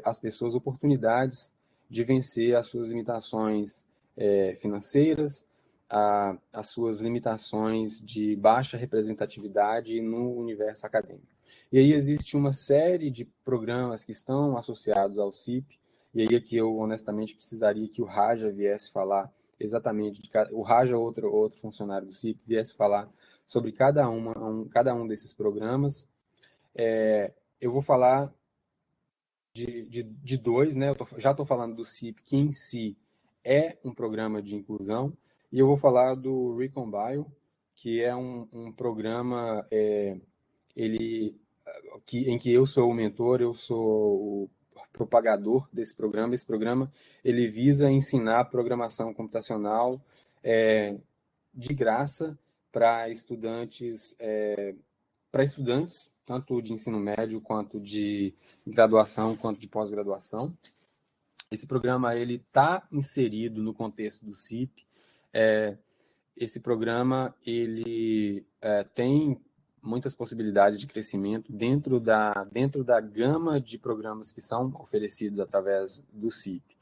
Speaker 2: às pessoas oportunidades de vencer as suas limitações financeiras, as suas limitações de baixa representatividade no universo acadêmico. E aí existe uma série de programas que estão associados ao CIP, e aí aqui eu honestamente precisaria que o Raja viesse falar exatamente, o Raja, outro funcionário do CIP, viesse falar sobre cada um desses programas. Eu vou falar de 2, né? Já estou falando do CIP, que em si é um programa de inclusão, e eu vou falar do Recombio, que é um programa em que eu sou o mentor, eu sou o propagador desse programa. Esse programa ele visa ensinar programação computacional de graça para estudantes, tanto de ensino médio, quanto de graduação, quanto de pós-graduação. Esse programa ele está inserido no contexto do CIP. Esse programa ele tem muitas possibilidades de crescimento dentro da gama de programas que são oferecidos através do CIP.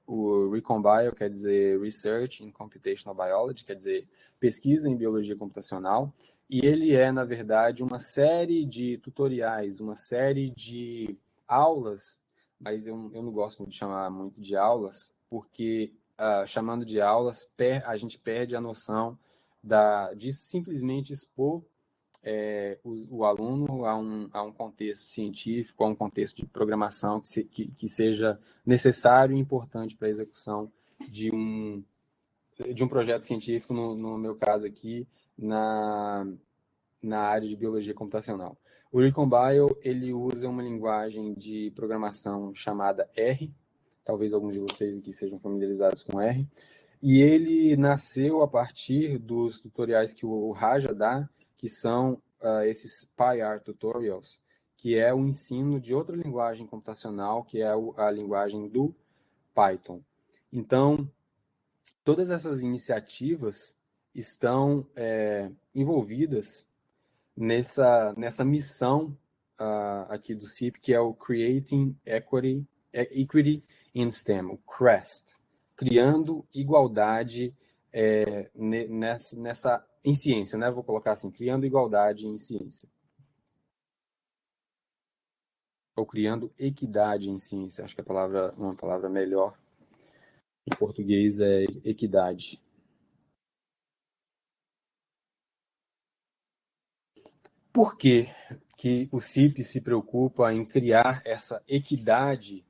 Speaker 2: O Recombio quer dizer Research in Computational Biology, quer dizer pesquisa em biologia computacional, e ele é, na verdade, uma série de tutoriais, uma série de aulas, mas eu não gosto de chamar muito de aulas, porque chamando de aulas, a gente perde a noção de simplesmente expor o aluno a um contexto científico, a um contexto de programação que seja necessário e importante para a execução de um de um projeto científico, no meu caso aqui, na área de biologia computacional. O Recombile, ele usa uma linguagem de programação chamada R, talvez alguns de vocês aqui sejam familiarizados com R, e ele nasceu a partir dos tutoriais que o Raja dá, que são esses PyR tutorials, que é o ensino de outra linguagem computacional, que é a linguagem do Python. Então, todas essas iniciativas estão envolvidas nessa missão aqui do CIP, que é o Creating Equity in STEM, o CREST, criando igualdade em ciência, né? Vou colocar assim, criando igualdade em ciência. Ou criando equidade em ciência, acho que uma palavra melhor em português é equidade. Por que o CIP se preocupa em criar essa equidade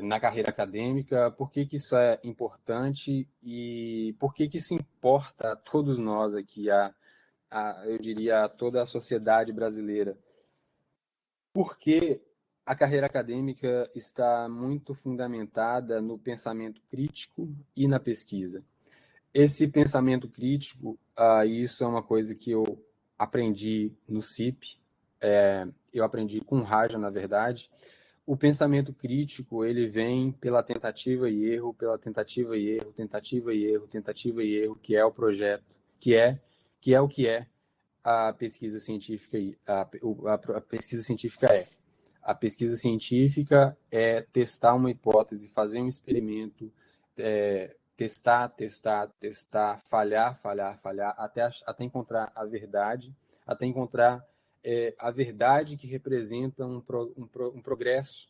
Speaker 2: na carreira acadêmica? Por que isso é importante e por que isso importa a todos nós aqui, eu diria, a toda a sociedade brasileira? Porque a carreira acadêmica está muito fundamentada no pensamento crítico e na pesquisa. Esse pensamento crítico, isso é uma coisa que eu aprendi no CIP, eu aprendi com o Raja, na verdade. O pensamento crítico, ele vem pela tentativa e erro, tentativa e erro, que é o projeto, que é o que é a pesquisa científica. A pesquisa científica A pesquisa científica é testar uma hipótese, fazer um experimento, testar, falhar, até encontrar a verdade, até encontrar a verdade que representa um progresso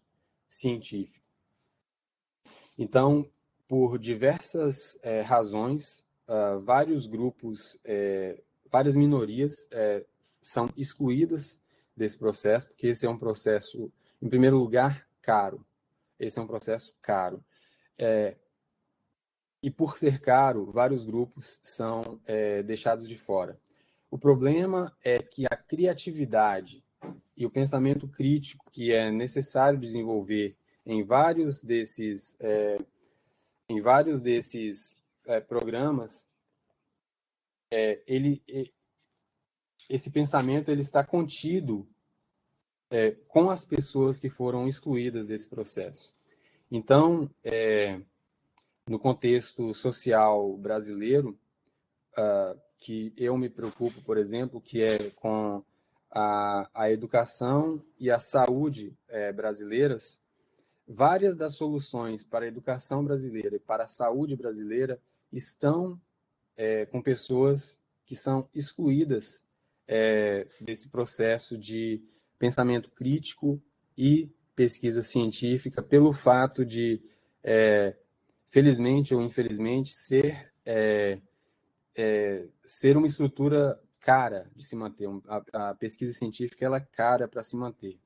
Speaker 2: científico. Então, por diversas razões, vários grupos, várias minorias são excluídas desse processo, porque esse é um processo, em primeiro lugar, caro. Esse é um processo caro. E por ser caro, vários grupos são deixados de fora. O problema é que a criatividade e o pensamento crítico que é necessário desenvolver em vários desses programas, esse pensamento ele está contido com as pessoas que foram excluídas desse processo. Então, no contexto social brasileiro, que eu me preocupo, por exemplo, que é com a educação e a saúde brasileiras, várias das soluções para a educação brasileira e para a saúde brasileira estão com pessoas que são excluídas desse processo de pensamento crítico e pesquisa científica pelo fato de, felizmente ou infelizmente, ser uma estrutura cara de se manter. A pesquisa científica ela é cara para se manter.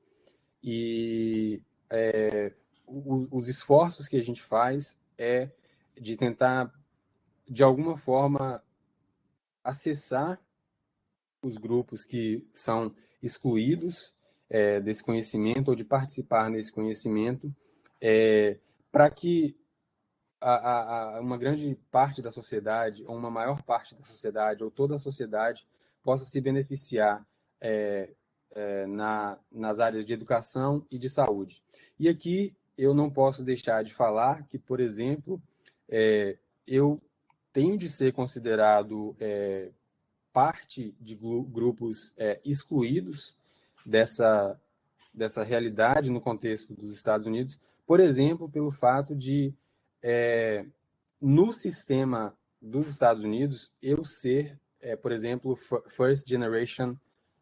Speaker 2: E os esforços que a gente faz é de tentar, de alguma forma, acessar os grupos que são excluídos desse conhecimento ou de participar desse conhecimento, para que uma grande parte da sociedade, ou uma maior parte da sociedade, ou toda a sociedade, possa se beneficiar nas áreas de educação e de saúde. E aqui eu não posso deixar de falar que, por exemplo, eu tenho de ser considerado parte de grupos excluídos dessa realidade no contexto dos Estados Unidos, por exemplo, pelo fato de, no sistema dos Estados Unidos, eu ser, por exemplo, First Generation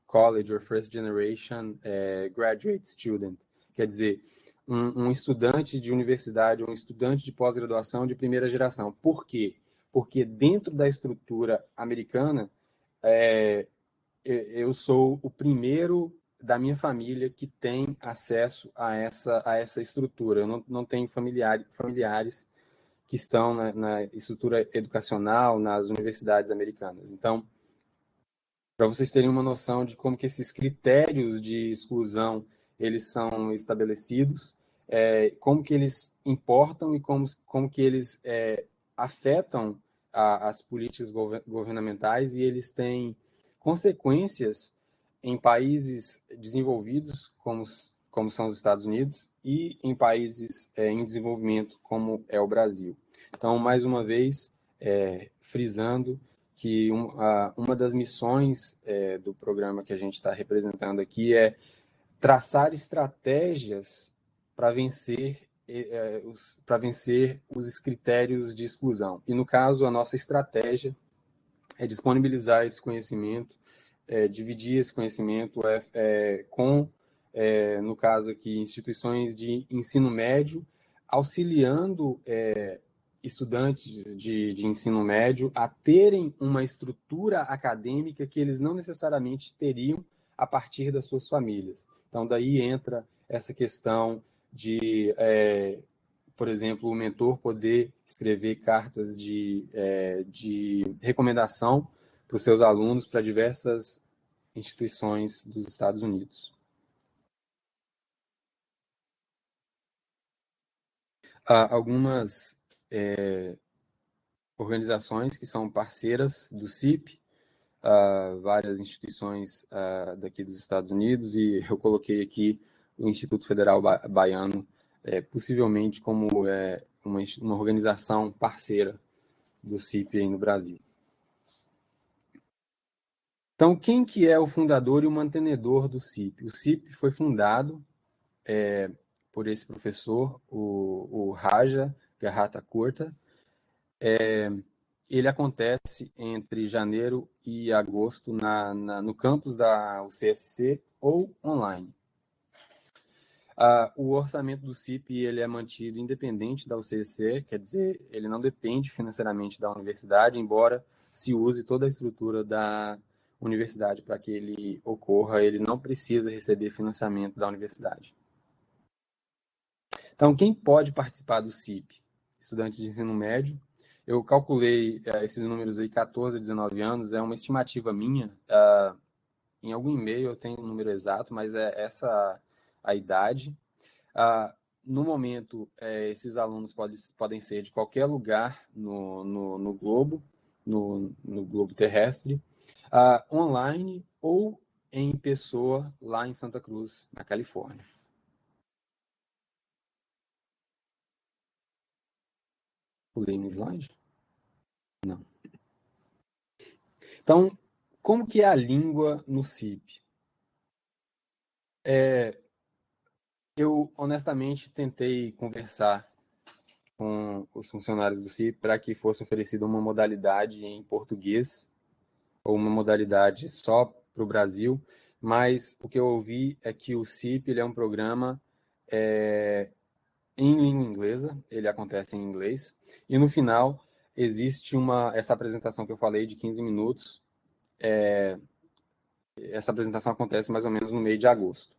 Speaker 2: College or First Generation Graduate Student, quer dizer, um estudante de universidade ou um estudante de pós-graduação de primeira geração. Por quê? Porque dentro da estrutura americana, eu sou o primeiro da minha família que tem acesso a essa estrutura. Eu não tenho familiares que estão na estrutura educacional, nas universidades americanas. Então, para vocês terem uma noção de como que esses critérios de exclusão eles são estabelecidos, como que eles importam e como que eles afetam as políticas governamentais, e eles têm consequências em países desenvolvidos, como são os Estados Unidos, e em países em desenvolvimento, como é o Brasil. Então, mais uma vez, frisando que uma das missões do programa que a gente está representando aqui é traçar estratégias para vencer os critérios de exclusão. E, no caso, a nossa estratégia é disponibilizar esse conhecimento, dividir esse conhecimento no caso aqui, instituições de ensino médio, auxiliando estudantes de ensino médio a terem uma estrutura acadêmica que eles não necessariamente teriam a partir das suas famílias. Então, daí entra essa questão de, por exemplo, o mentor poder escrever cartas de recomendação para os seus alunos para diversas instituições dos Estados Unidos. Há algumas organizações que são parceiras do CIP, várias instituições daqui dos Estados Unidos, e eu coloquei aqui o Instituto Federal Baiano, possivelmente como uma organização parceira do CIP aí no Brasil. Então, quem que é o fundador e o mantenedor do CIP? O CIP foi fundado por esse professor, o Raja Garratta-Kurta. Ele acontece entre janeiro e agosto no campus da UCSC ou online. O orçamento do CIP ele é mantido independente da UCSC, quer dizer, ele não depende financeiramente da universidade, embora se use toda a estrutura da universidade para que ele ocorra, ele não precisa receber financiamento da universidade. Então, quem pode participar do CIP? Estudantes de ensino médio. Eu calculei esses números aí, 14 a 19 anos, é uma estimativa minha. Em algum e-mail eu tenho o número exato, mas é essa a idade. No momento, esses alunos podem ser de qualquer lugar no globo, no globo terrestre, online ou em pessoa lá em Santa Cruz, na Califórnia. Pulei no slide? Não. Então, como que é a língua no CIP? Eu, honestamente, tentei conversar com os funcionários do CIP para que fosse oferecida uma modalidade em português ou uma modalidade só para o Brasil, mas o que eu ouvi é que o CIP ele é um programa em língua inglesa, ele acontece em inglês, e no final existe essa apresentação que eu falei de 15 minutos, essa apresentação acontece mais ou menos no meio de agosto.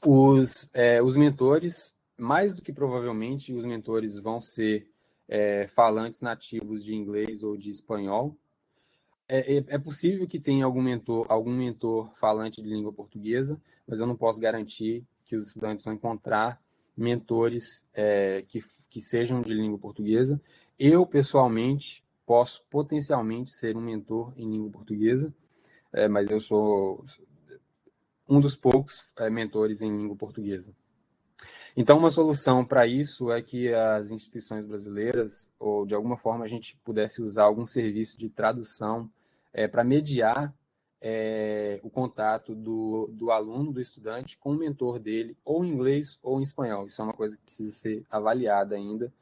Speaker 2: Os mentores, mais do que provavelmente, os mentores vão ser falantes nativos de inglês ou de espanhol. É possível que tenha algum mentor falante de língua portuguesa, mas eu não posso garantir que os estudantes vão encontrar mentores que sejam de língua portuguesa. Eu, pessoalmente, posso potencialmente ser um mentor em língua portuguesa, mas eu sou um dos poucos mentores em língua portuguesa. Então, uma solução para isso é que as instituições brasileiras, ou de alguma forma a gente pudesse usar algum serviço de tradução para mediar o contato do aluno, do estudante, com o mentor dele, ou em inglês ou em espanhol. Isso é uma coisa que precisa ser avaliada ainda,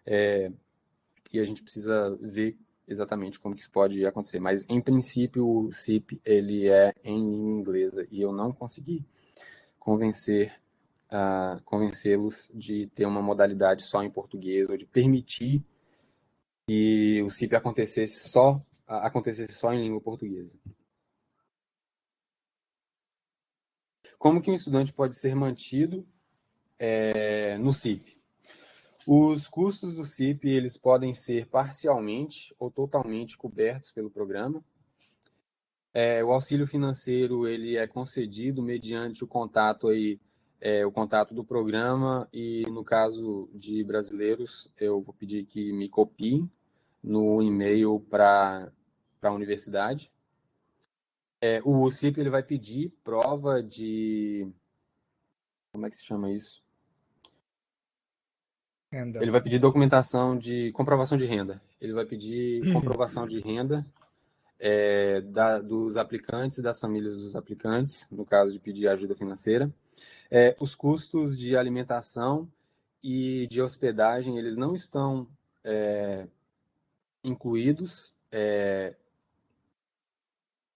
Speaker 2: e a gente precisa ver exatamente como que isso pode acontecer. Mas, em princípio, o CIP ele é em língua inglesa, e eu não consegui convencê-los de ter uma modalidade só em português, ou de permitir que o CIP acontecesse só em língua portuguesa. Como que um estudante pode ser mantido no CIP? Os custos do CIP, eles podem ser parcialmente ou totalmente cobertos pelo programa. O auxílio financeiro, ele é concedido mediante o contato o contato do programa, e no caso de brasileiros, eu vou pedir que me copiem no e-mail para a universidade. O CIP, ele vai pedir prova de... Como é que se chama isso?
Speaker 3: Renda.
Speaker 2: Ele vai pedir documentação de comprovação de renda. Ele vai pedir comprovação de renda dos aplicantes e das famílias dos aplicantes, no caso de pedir ajuda financeira. Os custos de alimentação e de hospedagem, eles não estão incluídos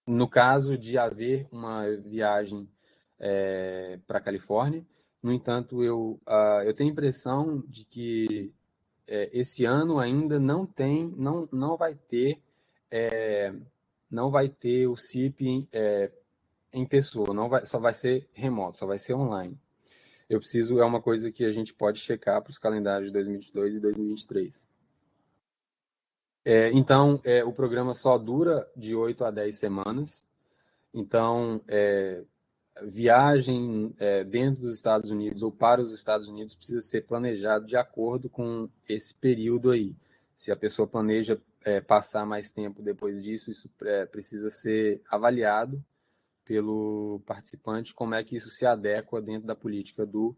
Speaker 2: no caso de haver uma viagem para a Califórnia. No entanto, eu tenho a impressão de que esse ano ainda não vai ter o CIP em pessoa, só vai ser remoto, só vai ser online. É uma coisa que a gente pode checar para os calendários de 2022 e 2023. Então, o programa só dura de 8 a 10 semanas. Então, viagem dentro dos Estados Unidos ou para os Estados Unidos precisa ser planejado de acordo com esse período aí. Se a pessoa planeja passar mais tempo depois disso, isso precisa ser avaliado pelo participante, como é que isso se adequa dentro da política do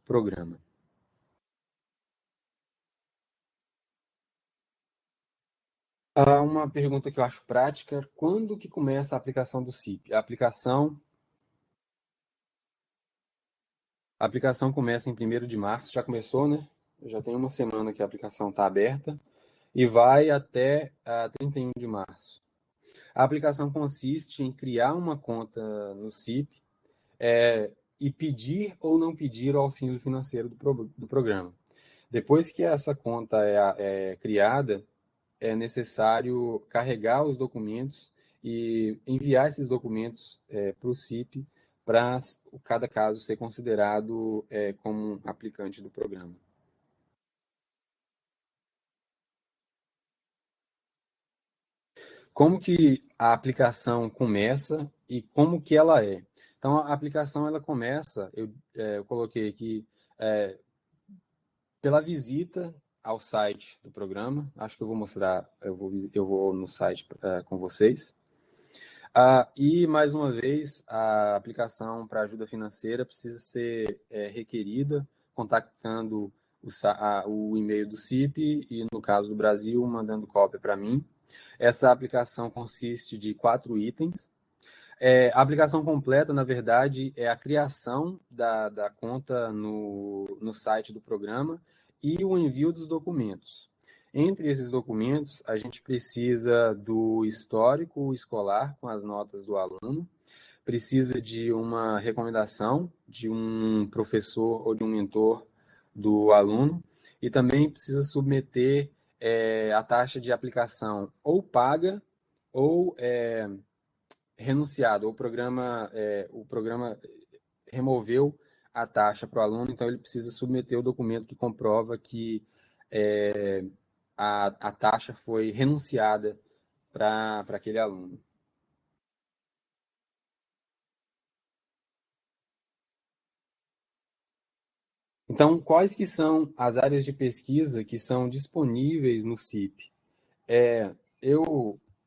Speaker 2: programa. Uma pergunta que eu acho prática: quando que começa a aplicação do CIP? A aplicação começa em 1º de março, já começou, né? Já tem uma semana que a aplicação está aberta e vai até 31 de março. A aplicação consiste em criar uma conta no CIP e pedir ou não pedir o auxílio financeiro do programa. Depois que essa conta é criada, é necessário carregar os documentos e enviar esses documentos para o CIP, para cada caso ser considerado como um aplicante do programa. Como que a aplicação começa e como que ela é? Então, a aplicação ela começa, eu coloquei aqui, pela visita ao site do programa. Acho que eu vou mostrar, eu vou no site com vocês. E, mais uma vez, a aplicação para ajuda financeira precisa ser requerida, contactando o e-mail do CIP e, no caso do Brasil, mandando cópia para mim. Essa aplicação consiste de 4 itens. A aplicação completa, na verdade, é a criação da conta no site do programa e o envio dos documentos. Entre esses documentos, a gente precisa do histórico escolar com as notas do aluno, precisa de uma recomendação de um professor ou de um mentor do aluno, e também precisa submeter a taxa de aplicação ou paga ou renunciado. O programa removeu a taxa para o aluno, então ele precisa submeter o documento que comprova que a taxa foi renunciada para aquele aluno. Então, quais que são as áreas de pesquisa que são disponíveis no CIP?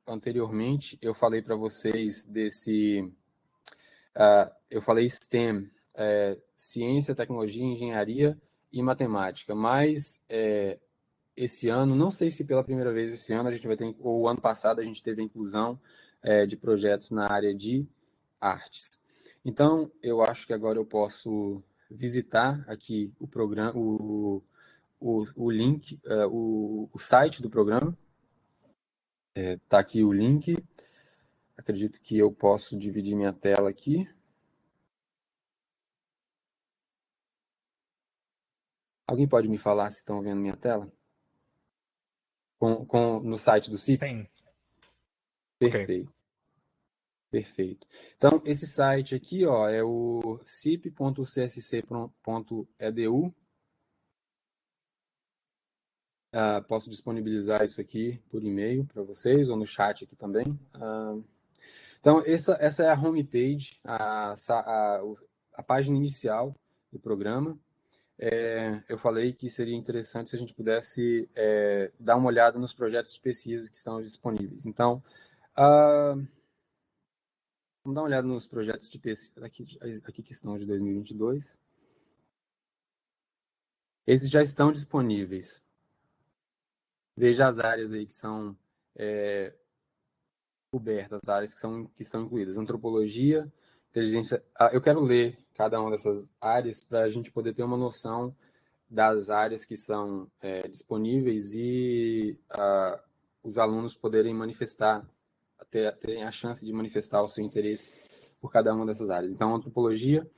Speaker 2: Anteriormente, eu falei para vocês eu falei STEM, ciência, tecnologia, engenharia e matemática, mas esse ano, não sei se pela primeira vez esse ano a gente vai ter, ou ano passado a gente teve a inclusão de projetos na área de artes. Então, eu acho que agora eu posso visitar aqui o programa, o link, o site do programa. Tá aqui o link. Acredito que eu posso dividir minha tela aqui. Alguém pode me falar se estão vendo minha tela? No site do CIP?
Speaker 3: Sim.
Speaker 2: Perfeito. Okay. Perfeito. Então, esse site aqui, ó, é o cip.csc.edu. Posso disponibilizar isso aqui por e-mail para vocês ou no chat aqui também. Então, essa é a homepage, a página inicial do programa. Eu falei que seria interessante se a gente pudesse dar uma olhada nos projetos de pesquisa que estão disponíveis. Então, vamos dar uma olhada nos projetos de pesquisa aqui que estão de 2022. Esses já estão disponíveis. Veja as áreas aí que são cobertas, as áreas que estão incluídas. Antropologia, inteligência... eu quero ler cada uma dessas áreas para a gente poder ter uma noção das áreas que são disponíveis e os alunos poderem manifestar, terem a chance de manifestar o seu interesse por cada uma dessas áreas. Então, antropologia,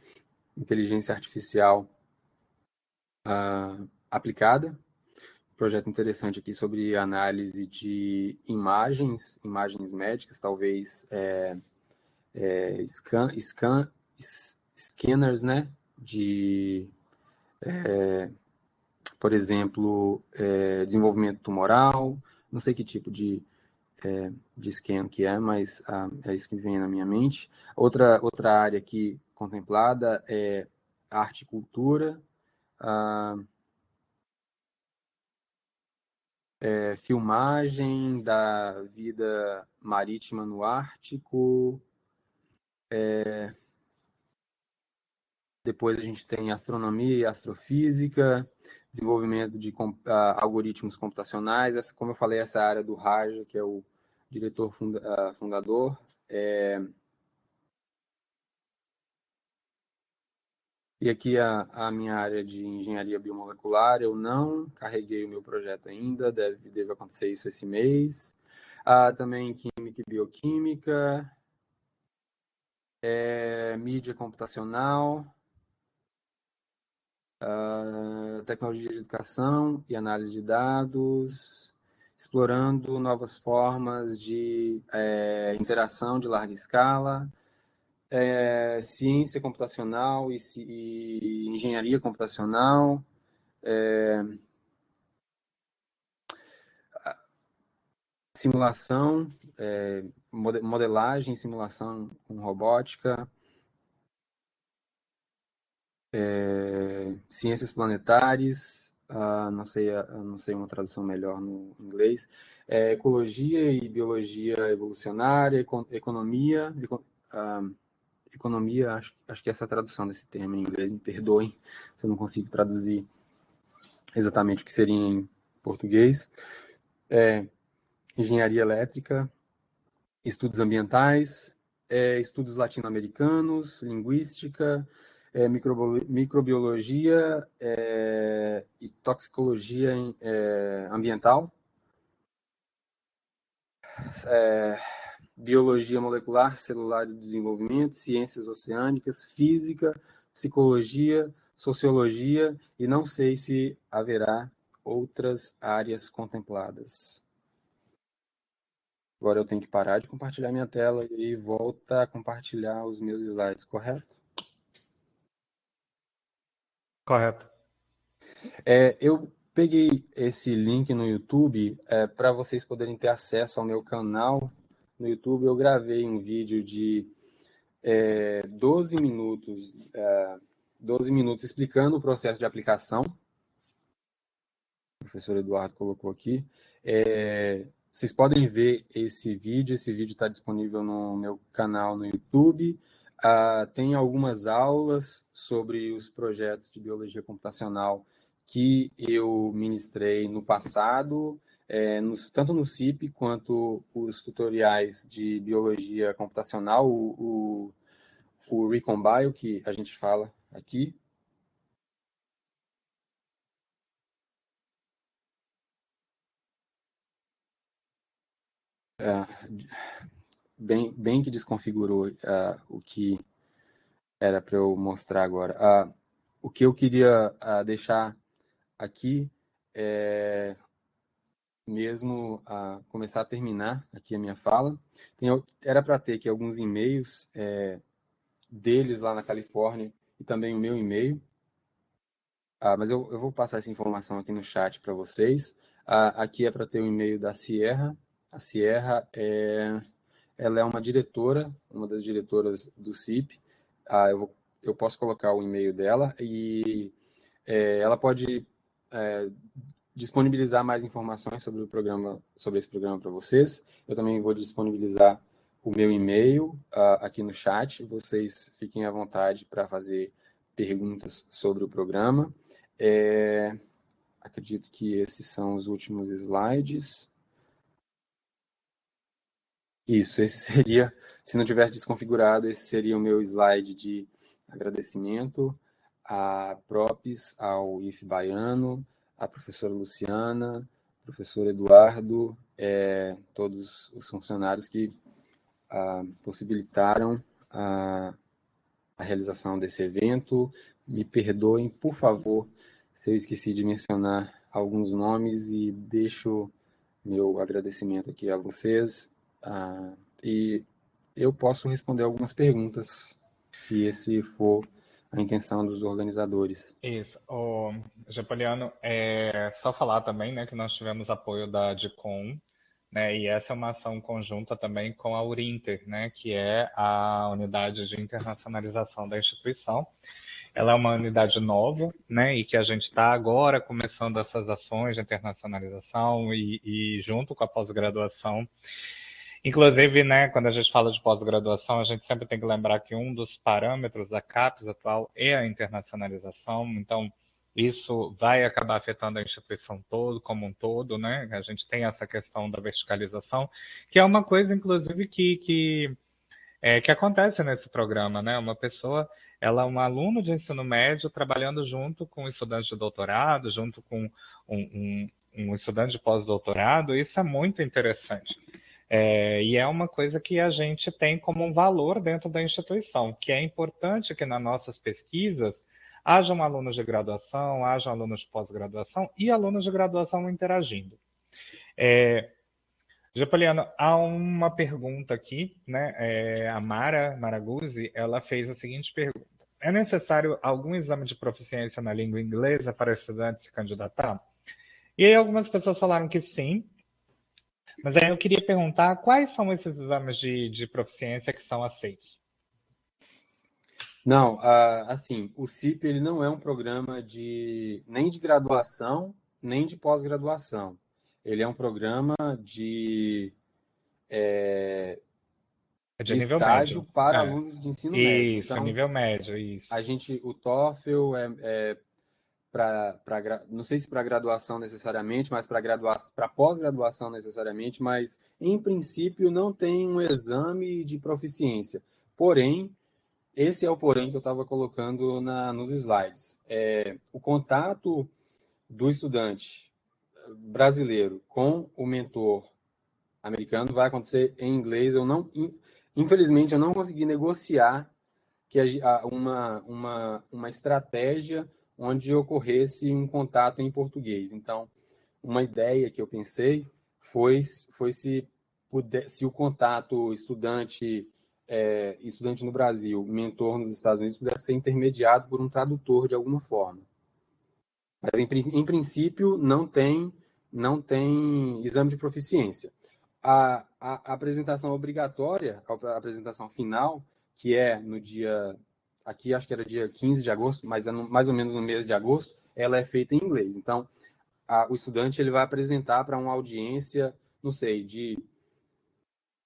Speaker 2: inteligência artificial aplicada, projeto interessante aqui sobre análise de imagens médicas, talvez scanners, né, de, por exemplo, desenvolvimento tumoral, não sei que tipo de scan que mas é isso que vem na minha mente. Outra área aqui contemplada é arte e cultura, filmagem da vida marítima no Ártico. Depois a gente tem astronomia e astrofísica, desenvolvimento de algoritmos computacionais. Como eu falei, essa área do Raja, que é o diretor fundador. E aqui a minha área de engenharia biomolecular, eu não carreguei o meu projeto ainda, deve acontecer isso esse mês. Também química e bioquímica, mídia computacional, tecnologia de educação e análise de dados, explorando novas formas de interação de larga escala, ciência computacional e engenharia computacional, simulação, modelagem, simulação com robótica, ciências planetárias, não sei uma tradução melhor no inglês, ecologia e biologia evolucionária, economia, economia, acho que essa é a tradução desse termo em inglês, me perdoem se eu não consigo traduzir exatamente o que seria em português, engenharia elétrica, estudos ambientais, estudos latino-americanos, linguística, microbiologia e toxicologia ambiental, biologia molecular, celular de desenvolvimento, ciências oceânicas, física, psicologia, sociologia, e não sei se haverá outras áreas contempladas. Agora eu tenho que parar de compartilhar minha tela e voltar a compartilhar os meus slides, correto?
Speaker 3: Correto.
Speaker 2: Eu peguei esse link no YouTube para vocês poderem ter acesso ao meu canal no YouTube. Eu gravei um vídeo de 12 minutos explicando o processo de aplicação. O professor Eduardo colocou aqui. Vocês podem ver esse vídeo está disponível no meu canal no YouTube. Tem algumas aulas sobre os projetos de biologia computacional que eu ministrei no passado, tanto no CIP quanto os tutoriais de biologia computacional, o Recombile, que a gente fala aqui. Bem que desconfigurou o que era para eu mostrar agora. O que eu queria deixar aqui mesmo começar a terminar aqui a minha fala. Era para ter aqui alguns e-mails deles lá na Califórnia e também o meu e-mail. Mas eu vou passar essa informação aqui no chat para vocês. Aqui é para ter o e-mail da Sierra. A Sierra ela é uma diretora, uma das diretoras do CIP. Eu posso colocar o e-mail dela e ela pode disponibilizar mais informações sobre o programa, sobre esse programa para vocês. Eu também vou disponibilizar o meu e-mail aqui no chat. Vocês fiquem à vontade para fazer perguntas sobre o programa. Acredito que esses são os últimos slides. Isso, esse seria, se não tivesse desconfigurado, esse seria o meu slide de agradecimento à Propes, ao IF Baiano, à professora Luciana, professor Eduardo, todos os funcionários que possibilitaram a realização desse evento. Me perdoem, por favor, se eu esqueci de mencionar alguns nomes e deixo meu agradecimento aqui a vocês. E eu posso responder algumas perguntas, se esse for a intenção dos organizadores.
Speaker 3: Isso. O Japoliano, só falar também, né, que nós tivemos apoio da DICOM, né, e essa é uma ação conjunta também com a Urinter, né, que é a unidade de internacionalização da instituição. Ela é uma unidade nova, né, e que a gente está agora começando essas ações de internacionalização e junto com a pós-graduação. Inclusive, né, quando a gente fala de pós-graduação, a gente sempre tem que lembrar que um dos parâmetros da CAPES atual é a internacionalização. Então, isso vai acabar afetando a instituição como um todo, né? A gente tem essa questão da verticalização, que é uma coisa, inclusive, que acontece nesse programa, né? Uma pessoa, ela é um aluno de ensino médio trabalhando junto com um estudante de doutorado, junto com um estudante de pós-doutorado. Isso é muito interessante. E é uma coisa que a gente tem como um valor dentro da instituição, que é importante que nas nossas pesquisas hajam alunos de graduação, hajam alunos de pós-graduação e alunos de graduação interagindo. Japoliano, há uma pergunta aqui, né? A Mara Maraguzzi, ela fez a seguinte pergunta: é necessário algum exame de proficiência na língua inglesa para estudantes se candidatar? E aí algumas pessoas falaram que sim, mas aí eu queria perguntar quais são esses exames de proficiência que são aceitos?
Speaker 2: Não, assim, o CIP ele não é um programa nem de graduação, nem de pós-graduação. Ele é um programa de
Speaker 3: nível
Speaker 2: estágio
Speaker 3: médio.
Speaker 2: para alunos de ensino médio.
Speaker 3: Isso,
Speaker 2: Então,
Speaker 3: nível médio, isso.
Speaker 2: o TOEFL não sei se para graduação necessariamente, mas para pós-graduação necessariamente, mas em princípio não tem um exame de proficiência. Porém, esse é o porém que eu estava colocando nos slides. O contato do estudante brasileiro com o mentor americano vai acontecer em inglês. Infelizmente, eu não consegui negociar uma estratégia onde ocorresse um contato em português. Então, uma ideia que eu pensei foi se o contato estudante no Brasil, mentor nos Estados Unidos, pudesse ser intermediado por um tradutor de alguma forma. Mas, em princípio, não tem exame de proficiência. A apresentação obrigatória, a apresentação final, que é no dia... Aqui acho que era dia 15 de agosto, mas é mais ou menos no mês de agosto, ela é feita em inglês. Então, o estudante ele vai apresentar para uma audiência, não sei,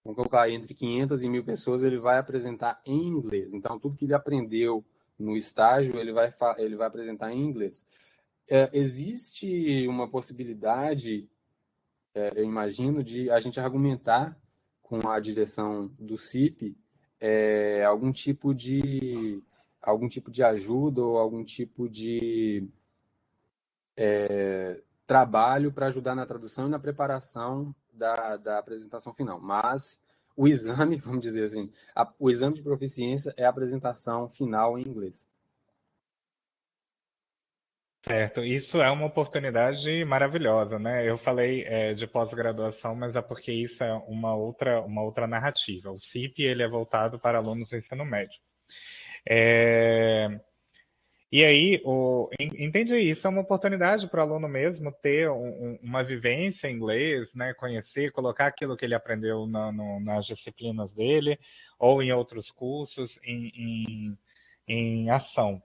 Speaker 2: vamos colocar entre 500 e 1.000 pessoas, ele vai apresentar em inglês. Então, tudo que ele aprendeu no estágio, ele vai apresentar em inglês. Existe uma possibilidade, eu imagino, de a gente argumentar com a direção do CIP algum tipo de ajuda ou algum tipo de trabalho para ajudar na tradução e na preparação da apresentação final. Mas o exame, vamos dizer assim, o exame de proficiência é a apresentação final em inglês.
Speaker 3: Certo, isso é uma oportunidade maravilhosa, né? Eu falei de pós-graduação, mas é porque isso é uma outra narrativa. O CIP ele é voltado para alunos do ensino médio. E aí, entendi, isso é uma oportunidade para o aluno mesmo ter uma vivência em inglês, né? Conhecer, colocar aquilo que ele aprendeu nas disciplinas dele ou em outros cursos em ação.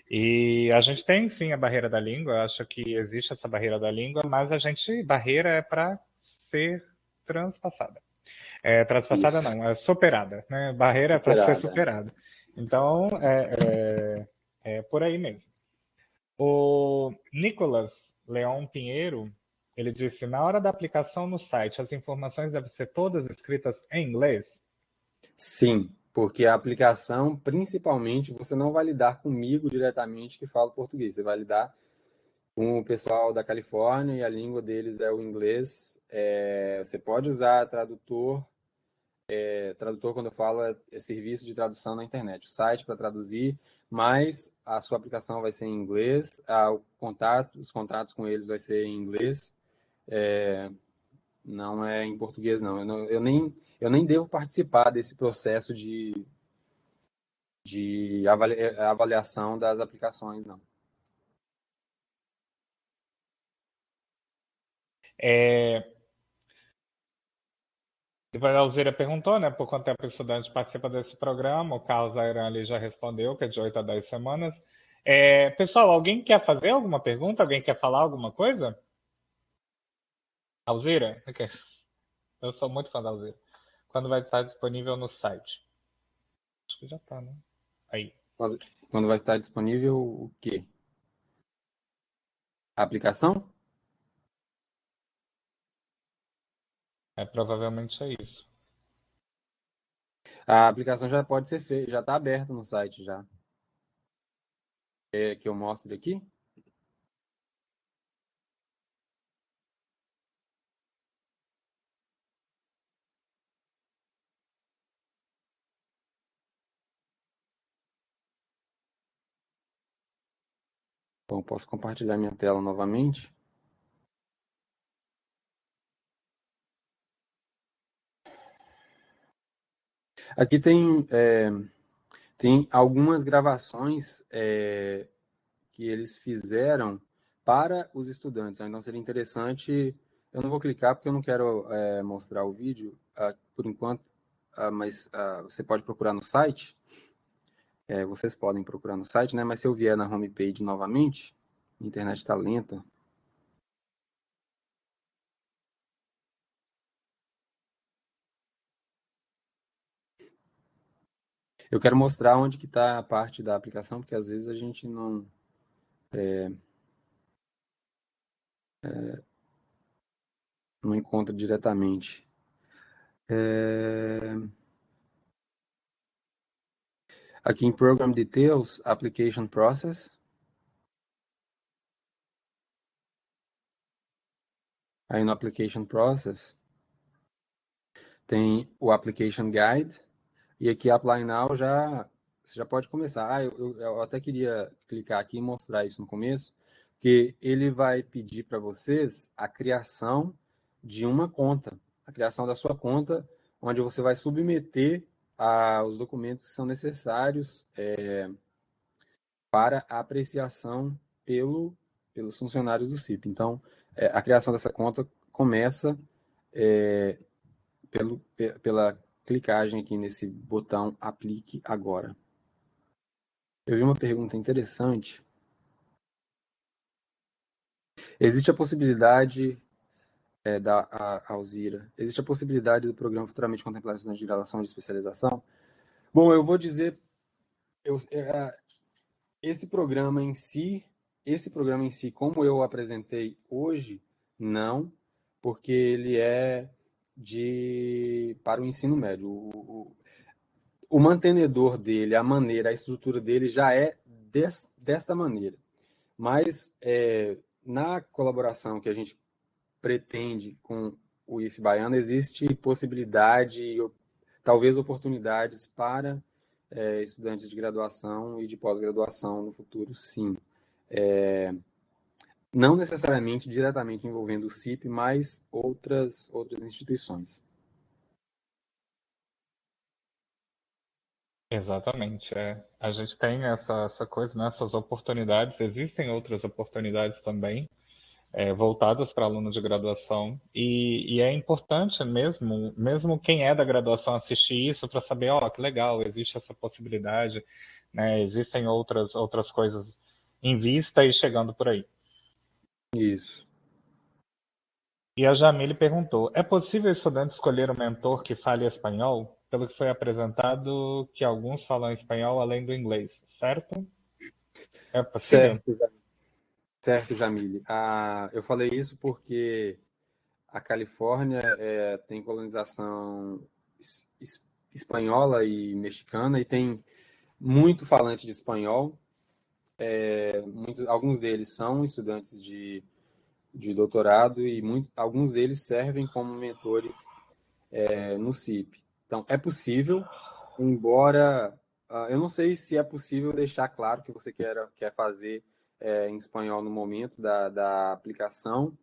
Speaker 3: E a gente tem, sim, a barreira da língua, eu acho que existe essa barreira da língua, mas barreira é para ser transpassada. Transpassada
Speaker 2: Isso,
Speaker 3: não, é superada, né? Barreira é para ser
Speaker 2: superada.
Speaker 3: superada. Então, é por aí mesmo. O Nicolas Leão Pinheiro, ele disse, na hora da aplicação no site, as informações devem ser todas escritas em inglês?
Speaker 2: Sim, porque a aplicação, principalmente, você não vai lidar comigo diretamente que falo português, você vai lidar com o pessoal da Califórnia e a língua deles é o inglês. Você pode usar tradutor, tradutor quando eu falo é serviço de tradução na internet, o site para traduzir, mas a sua aplicação vai ser em inglês, os contatos com eles vai ser em inglês, não é em português não. Eu nem devo participar desse processo de avaliação das aplicações, não.
Speaker 3: A Alzira perguntou, né, por quanto tempo o estudante participa desse programa. O Carlos Airan ali já respondeu, que é de 8 a 10 semanas. Pessoal, alguém quer fazer alguma pergunta? Alguém quer falar alguma coisa? Alzira? Okay. Eu sou muito fã da Alzira. Quando vai estar disponível no site? Acho que já está, né? Aí.
Speaker 2: Quando vai estar disponível o quê? A aplicação?
Speaker 3: Provavelmente é isso.
Speaker 2: A aplicação já pode ser feita, já está aberta no site já. Que eu mostre aqui? Bom, posso compartilhar minha tela novamente? Aqui tem algumas gravações que eles fizeram para os estudantes. Então seria interessante. Eu não vou clicar porque eu não quero mostrar o vídeo por enquanto, mas você pode procurar no site. Vocês podem procurar no site, né? Mas se eu vier na homepage novamente, a internet está lenta. Eu quero mostrar onde que está a parte da aplicação, porque às vezes a gente não encontra diretamente. Aqui em Program Details, Application Process. Aí no Application Process tem o Application Guide. E aqui Apply Now você já pode começar. Eu até queria clicar aqui e mostrar isso no começo, que ele vai pedir para vocês a criação de uma conta, a criação da sua conta, onde você vai submeter os documentos que são necessários para a apreciação pelos funcionários do CIP. Então, a criação dessa conta começa pela clicagem aqui nesse botão Aplique Agora. Eu vi uma pergunta interessante. Existe a possibilidade da Alzira, existe a possibilidade do programa futuramente contemplar estudantes de graduação de especialização? Bom, eu vou dizer, esse programa em si, como eu apresentei hoje, não, porque ele é para o ensino médio. O mantenedor dele, a maneira, a estrutura dele já é desta maneira. Mas na colaboração que a gente pretende com o IF Baiano, existe possibilidade, talvez oportunidades para estudantes de graduação e de pós-graduação no futuro, sim. Não necessariamente diretamente envolvendo o CIP, mas outras instituições.
Speaker 3: Exatamente. A gente tem essa coisa, né, essas oportunidades, existem outras oportunidades também, voltadas para alunos de graduação, e é importante mesmo quem é da graduação assistir isso para saber, ó, que legal, existe essa possibilidade, né, existem outras coisas em vista e chegando por aí.
Speaker 2: Isso.
Speaker 3: E a Jamile perguntou: é possível o estudante escolher um mentor que fale espanhol? Pelo que foi apresentado, que alguns falam espanhol além do inglês, certo? É possível?
Speaker 2: Certo, certo, Jamile. Eu falei isso porque a Califórnia tem colonização espanhola e mexicana e tem muito falante de espanhol. Alguns deles são estudantes de doutorado e alguns deles servem como mentores no CIP. Então, é possível, embora eu não sei se é possível deixar claro que você quer fazer em espanhol no momento da aplicação,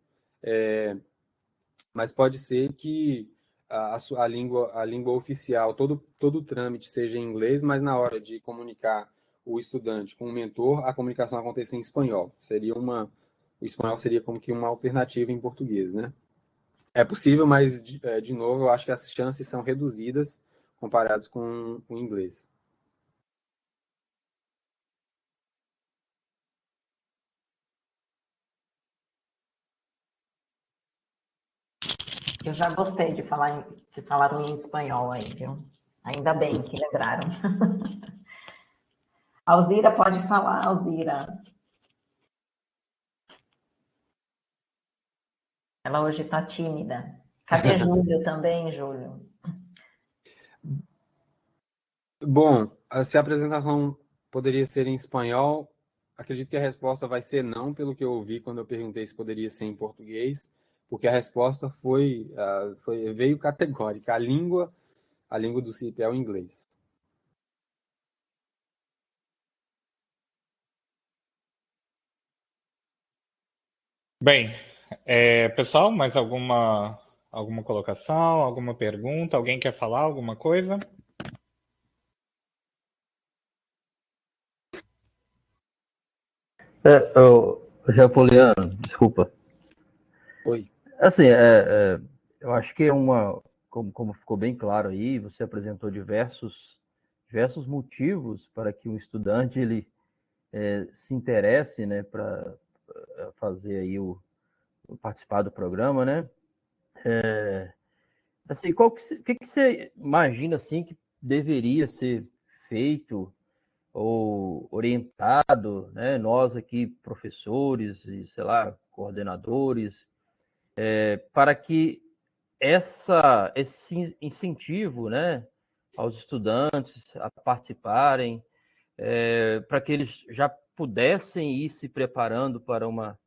Speaker 2: mas pode ser que a língua oficial, todo o trâmite seja em inglês, mas na hora de comunicar o estudante com o mentor, a comunicação aconteça em espanhol. O espanhol seria como que uma alternativa em português, né? É possível, mas, de novo, eu acho que as chances são reduzidas comparados com o inglês.
Speaker 1: Eu já gostei de falar que falaram em espanhol aí, viu? Ainda bem que lembraram. Alzira, pode falar, Alzira. Ela hoje está tímida. Cadê Júlio também, Júlio?
Speaker 2: Bom, se a apresentação poderia ser em espanhol, acredito que a resposta vai ser não, pelo que eu ouvi quando eu perguntei se poderia ser em português, porque a resposta veio categórica. A língua do CIP é o inglês.
Speaker 3: Bem, pessoal, mais alguma colocação, alguma pergunta? Alguém quer falar alguma coisa?
Speaker 5: Japoliano, desculpa.
Speaker 2: Oi.
Speaker 5: Assim, eu acho que como ficou bem claro aí, você apresentou diversos motivos para que um estudante ele se interesse, né, para fazer aí participar do programa, né? Assim, que você imagina assim que deveria ser feito ou orientado, né? Nós aqui, professores e, sei lá, coordenadores, para que esse incentivo, né, aos estudantes a participarem, para que eles já pudessem ir se preparando para uma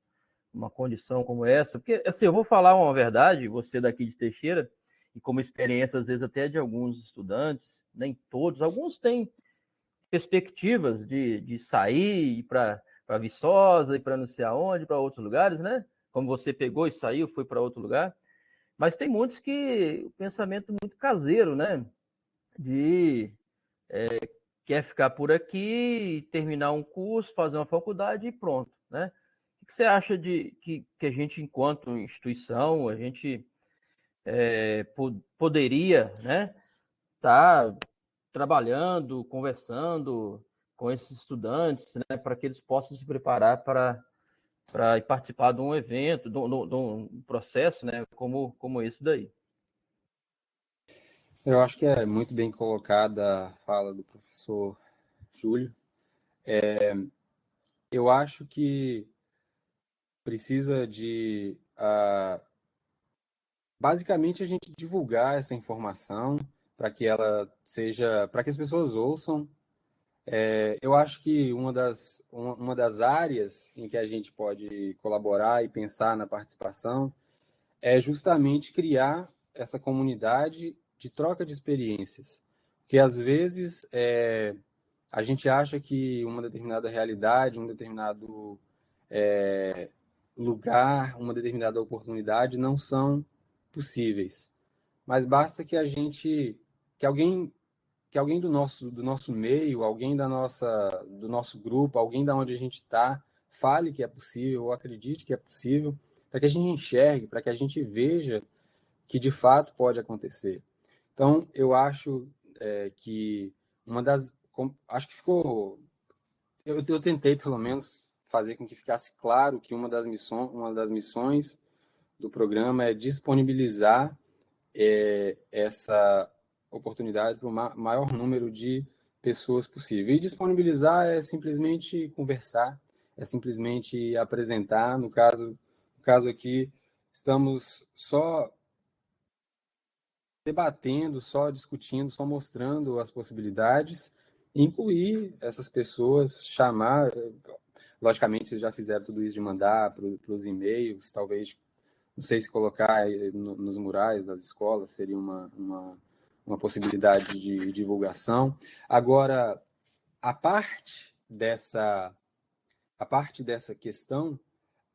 Speaker 5: condição como essa. Porque, assim, eu vou falar uma verdade, você daqui de Teixeira, e como experiência, às vezes, até de alguns estudantes, nem todos, alguns têm perspectivas de sair para Viçosa, e para não sei aonde, para outros lugares, né? Como você pegou e saiu, foi para outro lugar. Mas tem muitos que o pensamento muito caseiro, né? De quer ficar por aqui, terminar um curso, fazer uma faculdade e pronto, né? O que você acha de que a gente, enquanto instituição, a gente poderia, né, estar trabalhando, conversando com esses estudantes, né, para que eles possam se preparar para participar de um evento, de um processo, né, como esse daí.
Speaker 2: Eu acho que é muito bem colocada a fala do professor Júlio. Eu acho que precisa basicamente a gente divulgar essa informação para que para que as pessoas ouçam. Eu acho que uma das áreas em que a gente pode colaborar e pensar na participação é justamente criar essa comunidade de troca de experiências. Porque às vezes a gente acha que uma determinada realidade, um determinado lugar, uma determinada oportunidade não são possíveis. Mas basta que alguém que alguém do nosso meio, alguém do nosso grupo, alguém da onde a gente está, fale que é possível, ou acredite que é possível, para que a gente enxergue, para que a gente veja que de fato pode acontecer. Então, eu acho que acho que ficou... Eu tentei, pelo menos, fazer com que ficasse claro que uma das missões do programa é disponibilizar essa oportunidade para o maior número de pessoas possível. E disponibilizar é simplesmente conversar, é simplesmente apresentar. No caso aqui, estamos só debatendo, só discutindo, só mostrando as possibilidades, incluir essas pessoas, chamar. Logicamente, vocês já fizeram tudo isso de mandar para os e-mails, talvez, não sei se colocar nos murais das escolas seria uma possibilidade de divulgação. Agora, a parte dessa questão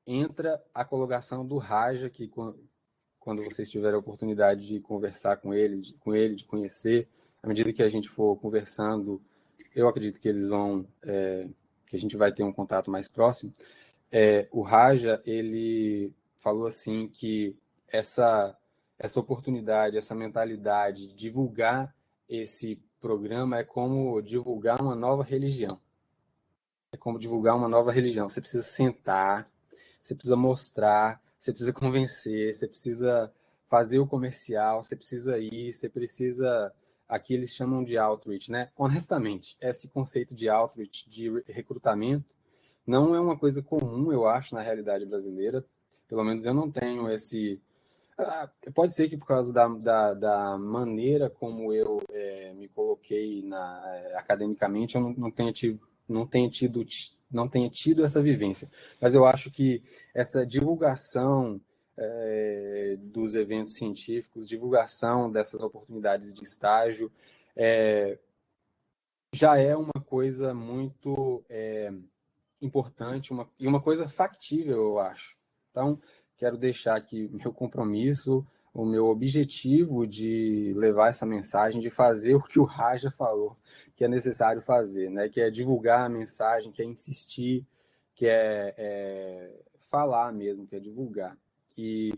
Speaker 2: entra a colocação do Raja, que quando vocês tiverem a oportunidade de conversar com ele, de conhecer, à medida que a gente for conversando, eu acredito que eles vão, que a gente vai ter um contato mais próximo. O Raja, ele falou assim que essa oportunidade, essa mentalidade de divulgar esse programa é como divulgar uma nova religião. É como divulgar uma nova religião. Você precisa sentar, você precisa mostrar, você precisa convencer, você precisa fazer o comercial, você precisa ir, você precisa... Aqui eles chamam de outreach, né? Honestamente, esse conceito de outreach, de recrutamento, não é uma coisa comum, eu acho, na realidade brasileira. Pelo menos eu não tenho esse... Pode ser que por causa da maneira como eu me coloquei academicamente, eu não tenha tido essa vivência. Mas eu acho que essa divulgação dos eventos científicos, divulgação dessas oportunidades de estágio, já é uma coisa muito importante e uma coisa factível, eu acho. Então, quero deixar aqui meu compromisso, o meu objetivo de levar essa mensagem, de fazer o que o Raja falou que é necessário fazer, né? Que é divulgar a mensagem, que é insistir, que é falar mesmo, que é divulgar. E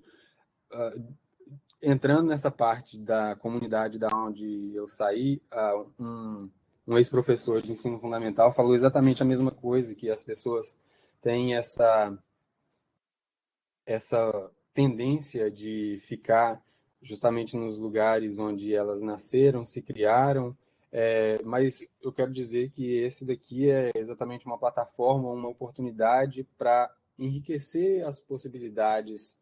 Speaker 2: entrando nessa parte da comunidade da onde eu saí, um ex-professor de ensino fundamental falou exatamente a mesma coisa, que as pessoas têm essa tendência de ficar justamente nos lugares onde elas nasceram, se criaram, mas eu quero dizer que esse daqui é exatamente uma plataforma, uma oportunidade para enriquecer as possibilidades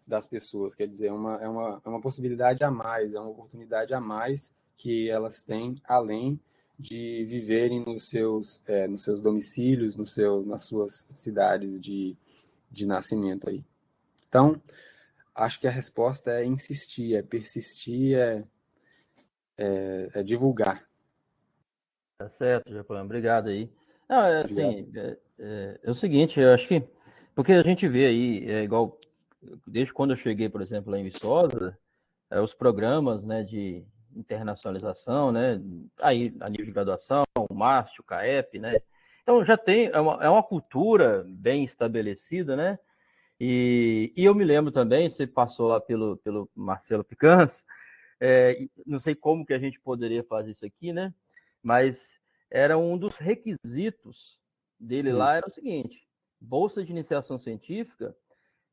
Speaker 2: das pessoas, quer dizer, é uma possibilidade a mais, é uma oportunidade a mais que elas têm, além de viverem nos seus domicílios, nas suas cidades de nascimento aí. Então, acho que a resposta é insistir, é persistir, é divulgar.
Speaker 5: Tá certo, Jacolão, obrigado aí. Não, assim, é o seguinte, eu acho que, porque a gente vê aí, igual, desde quando eu cheguei, por exemplo, lá em Viçosa, os programas, né, de internacionalização, né, aí a nível de graduação, o MAST, o CAEP, né, então já tem, é uma cultura bem estabelecida, né, e eu me lembro também, você passou lá pelo Marcelo Picanço, não sei como que a gente poderia fazer isso aqui, né, mas era um dos requisitos dele lá, era o seguinte, bolsa de iniciação científica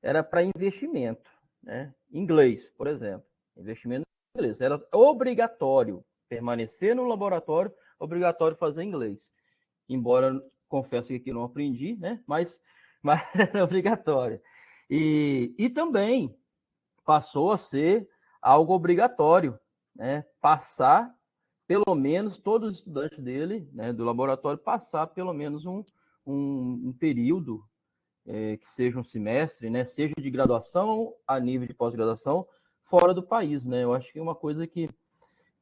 Speaker 5: era para investimento, né, inglês, por exemplo, investimento em inglês, era obrigatório permanecer no laboratório, obrigatório fazer inglês, embora confesso que aqui não aprendi, né, mas era obrigatório. E também passou a ser algo obrigatório, né? Passar, pelo menos, todos os estudantes dele, né, do laboratório, passar pelo menos um período, que seja um semestre, né, seja de graduação a nível de pós-graduação, fora do país, né? Eu acho que é uma coisa que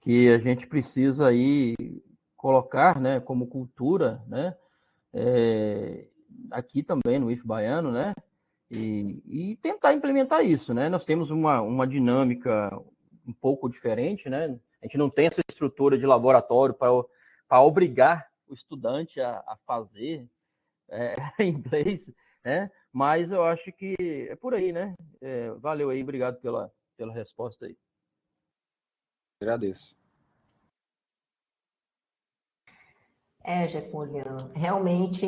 Speaker 5: a gente precisa aí colocar, né, como cultura, né, aqui também no IF Baiano, né, e tentar implementar isso, né? Nós temos uma dinâmica um pouco diferente, né? A gente não tem essa estrutura de laboratório para obrigar o estudante a fazer em inglês, né? Mas eu acho que é por aí, né? Valeu aí, obrigado pela resposta aí.
Speaker 2: Agradeço.
Speaker 1: Getúlio, realmente,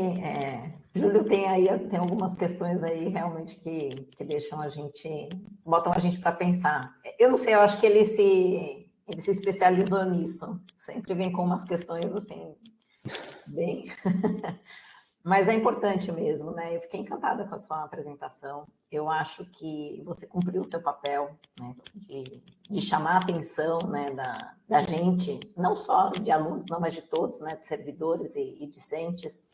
Speaker 1: Júlio tem algumas questões aí realmente que deixam botam a gente para pensar. Eu não sei, eu acho que ele se especializou nisso. Sempre vem com umas questões assim, bem. Mas é importante mesmo, né? Eu fiquei encantada com a sua apresentação. Eu acho que você cumpriu o seu papel, né? De chamar a atenção, né? Da gente, não só de alunos, não, mas de todos, né? De servidores e discentes,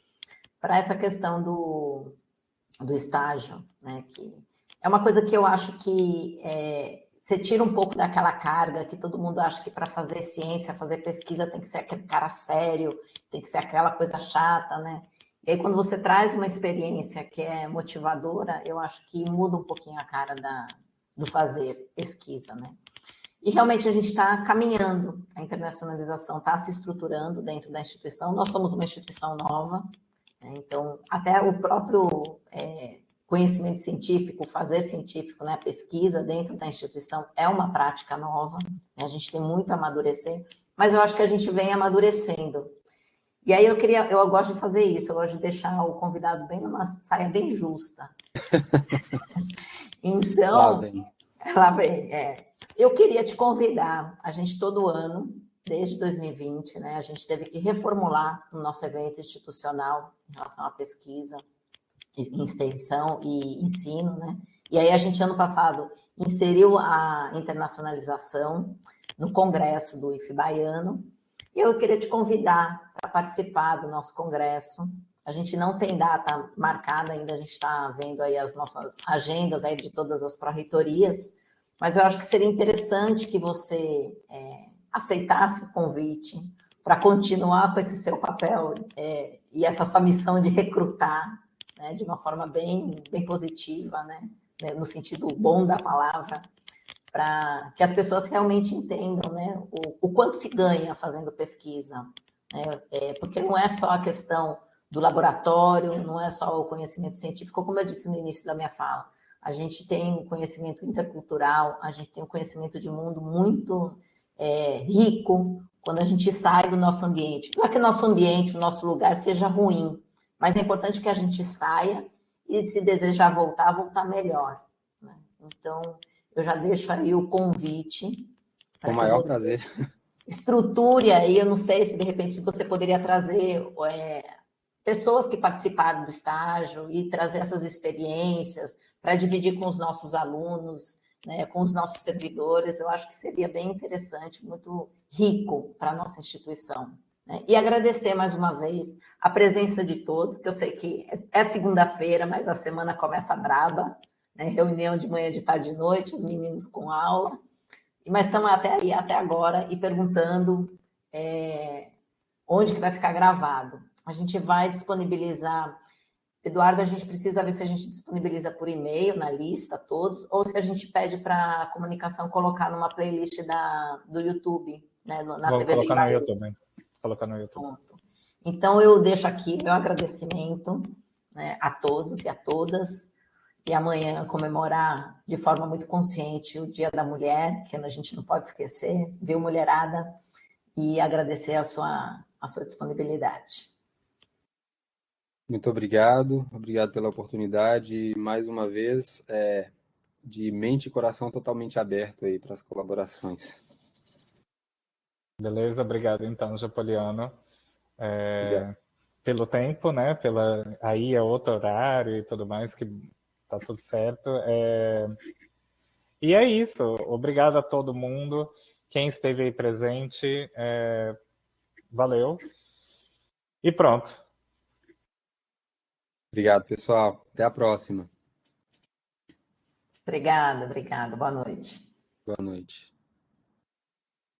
Speaker 1: para essa questão do estágio, né? Que é uma coisa que eu acho que você tira um pouco daquela carga que todo mundo acha que para fazer ciência, fazer pesquisa, tem que ser aquele cara sério, tem que ser aquela coisa chata, né? E aí, quando você traz uma experiência que é motivadora, eu acho que muda um pouquinho a cara do fazer pesquisa, né? E realmente a gente está caminhando, a internacionalização está se estruturando dentro da instituição. Nós somos uma instituição nova, né? Então, até o próprio conhecimento científico, fazer científico, né? A pesquisa dentro da instituição é uma prática nova, né? A gente tem muito a amadurecer, mas eu acho que a gente vem amadurecendo. E aí eu gosto de fazer isso, eu gosto de deixar o convidado bem numa saia bem justa. Então, lá vem, eu queria te convidar, a gente todo ano, desde 2020, né, a gente teve que reformular o nosso evento institucional em relação à pesquisa, extensão e ensino, né? E aí a gente, ano passado, inseriu a internacionalização no congresso do IF Baiano, e eu queria te convidar para participar do nosso congresso. A gente não tem data marcada ainda, a gente está vendo aí as nossas agendas aí de todas as pró-reitorias, mas eu acho que seria interessante que você aceitasse o convite para continuar com esse seu papel e essa sua missão de recrutar, né, de uma forma bem positiva, né, no sentido bom da palavra, para que as pessoas realmente entendam, né, o quanto se ganha fazendo pesquisa, né, porque não é só a questão do laboratório, não é só o conhecimento científico, como eu disse no início da minha fala, a gente tem um conhecimento intercultural, a gente tem um conhecimento de mundo muito rico quando a gente sai do nosso ambiente. Não é que o nosso ambiente, o nosso lugar seja ruim, mas é importante que a gente saia e, se desejar voltar melhor, né? Então, eu já deixo aí o convite para que
Speaker 2: maior
Speaker 1: você
Speaker 2: prazer.
Speaker 1: Estruture aí, eu não sei se de repente você poderia trazer pessoas que participaram do estágio e trazer essas experiências para dividir com os nossos alunos, né, com os nossos servidores. Eu acho que seria bem interessante, muito rico para a nossa instituição, né? E agradecer mais uma vez a presença de todos, que eu sei que é segunda-feira, mas a semana começa braba, né? Reunião de manhã, de tarde, de noite, os meninos com aula. Mas estamos até agora e perguntando onde que vai ficar gravado. A gente vai disponibilizar, Eduardo, a gente precisa ver se a gente disponibiliza por e-mail, na lista, todos, ou se a gente pede para a comunicação colocar numa playlist do YouTube, né, na
Speaker 3: Vou
Speaker 1: TV
Speaker 3: colocar
Speaker 1: do
Speaker 3: no YouTube. Colocar no YouTube.
Speaker 1: Pronto. Então, eu deixo aqui meu agradecimento, né, a todos e a todas, e amanhã comemorar de forma muito consciente o Dia da Mulher, que a gente não pode esquecer, viu, mulherada, e agradecer a sua disponibilidade.
Speaker 2: Muito obrigado pela oportunidade e, mais uma vez, de mente e coração totalmente aberto aí para as colaborações.
Speaker 3: Beleza, obrigado então, Japoliano,
Speaker 2: Obrigado.
Speaker 3: pelo tempo, né? Aí é outro horário e tudo mais, que tá tudo certo. E é isso. Obrigado a todo mundo. Quem esteve aí presente, valeu. E pronto.
Speaker 2: Obrigado, pessoal. Até a próxima.
Speaker 1: Obrigada. Boa noite.
Speaker 2: Boa noite.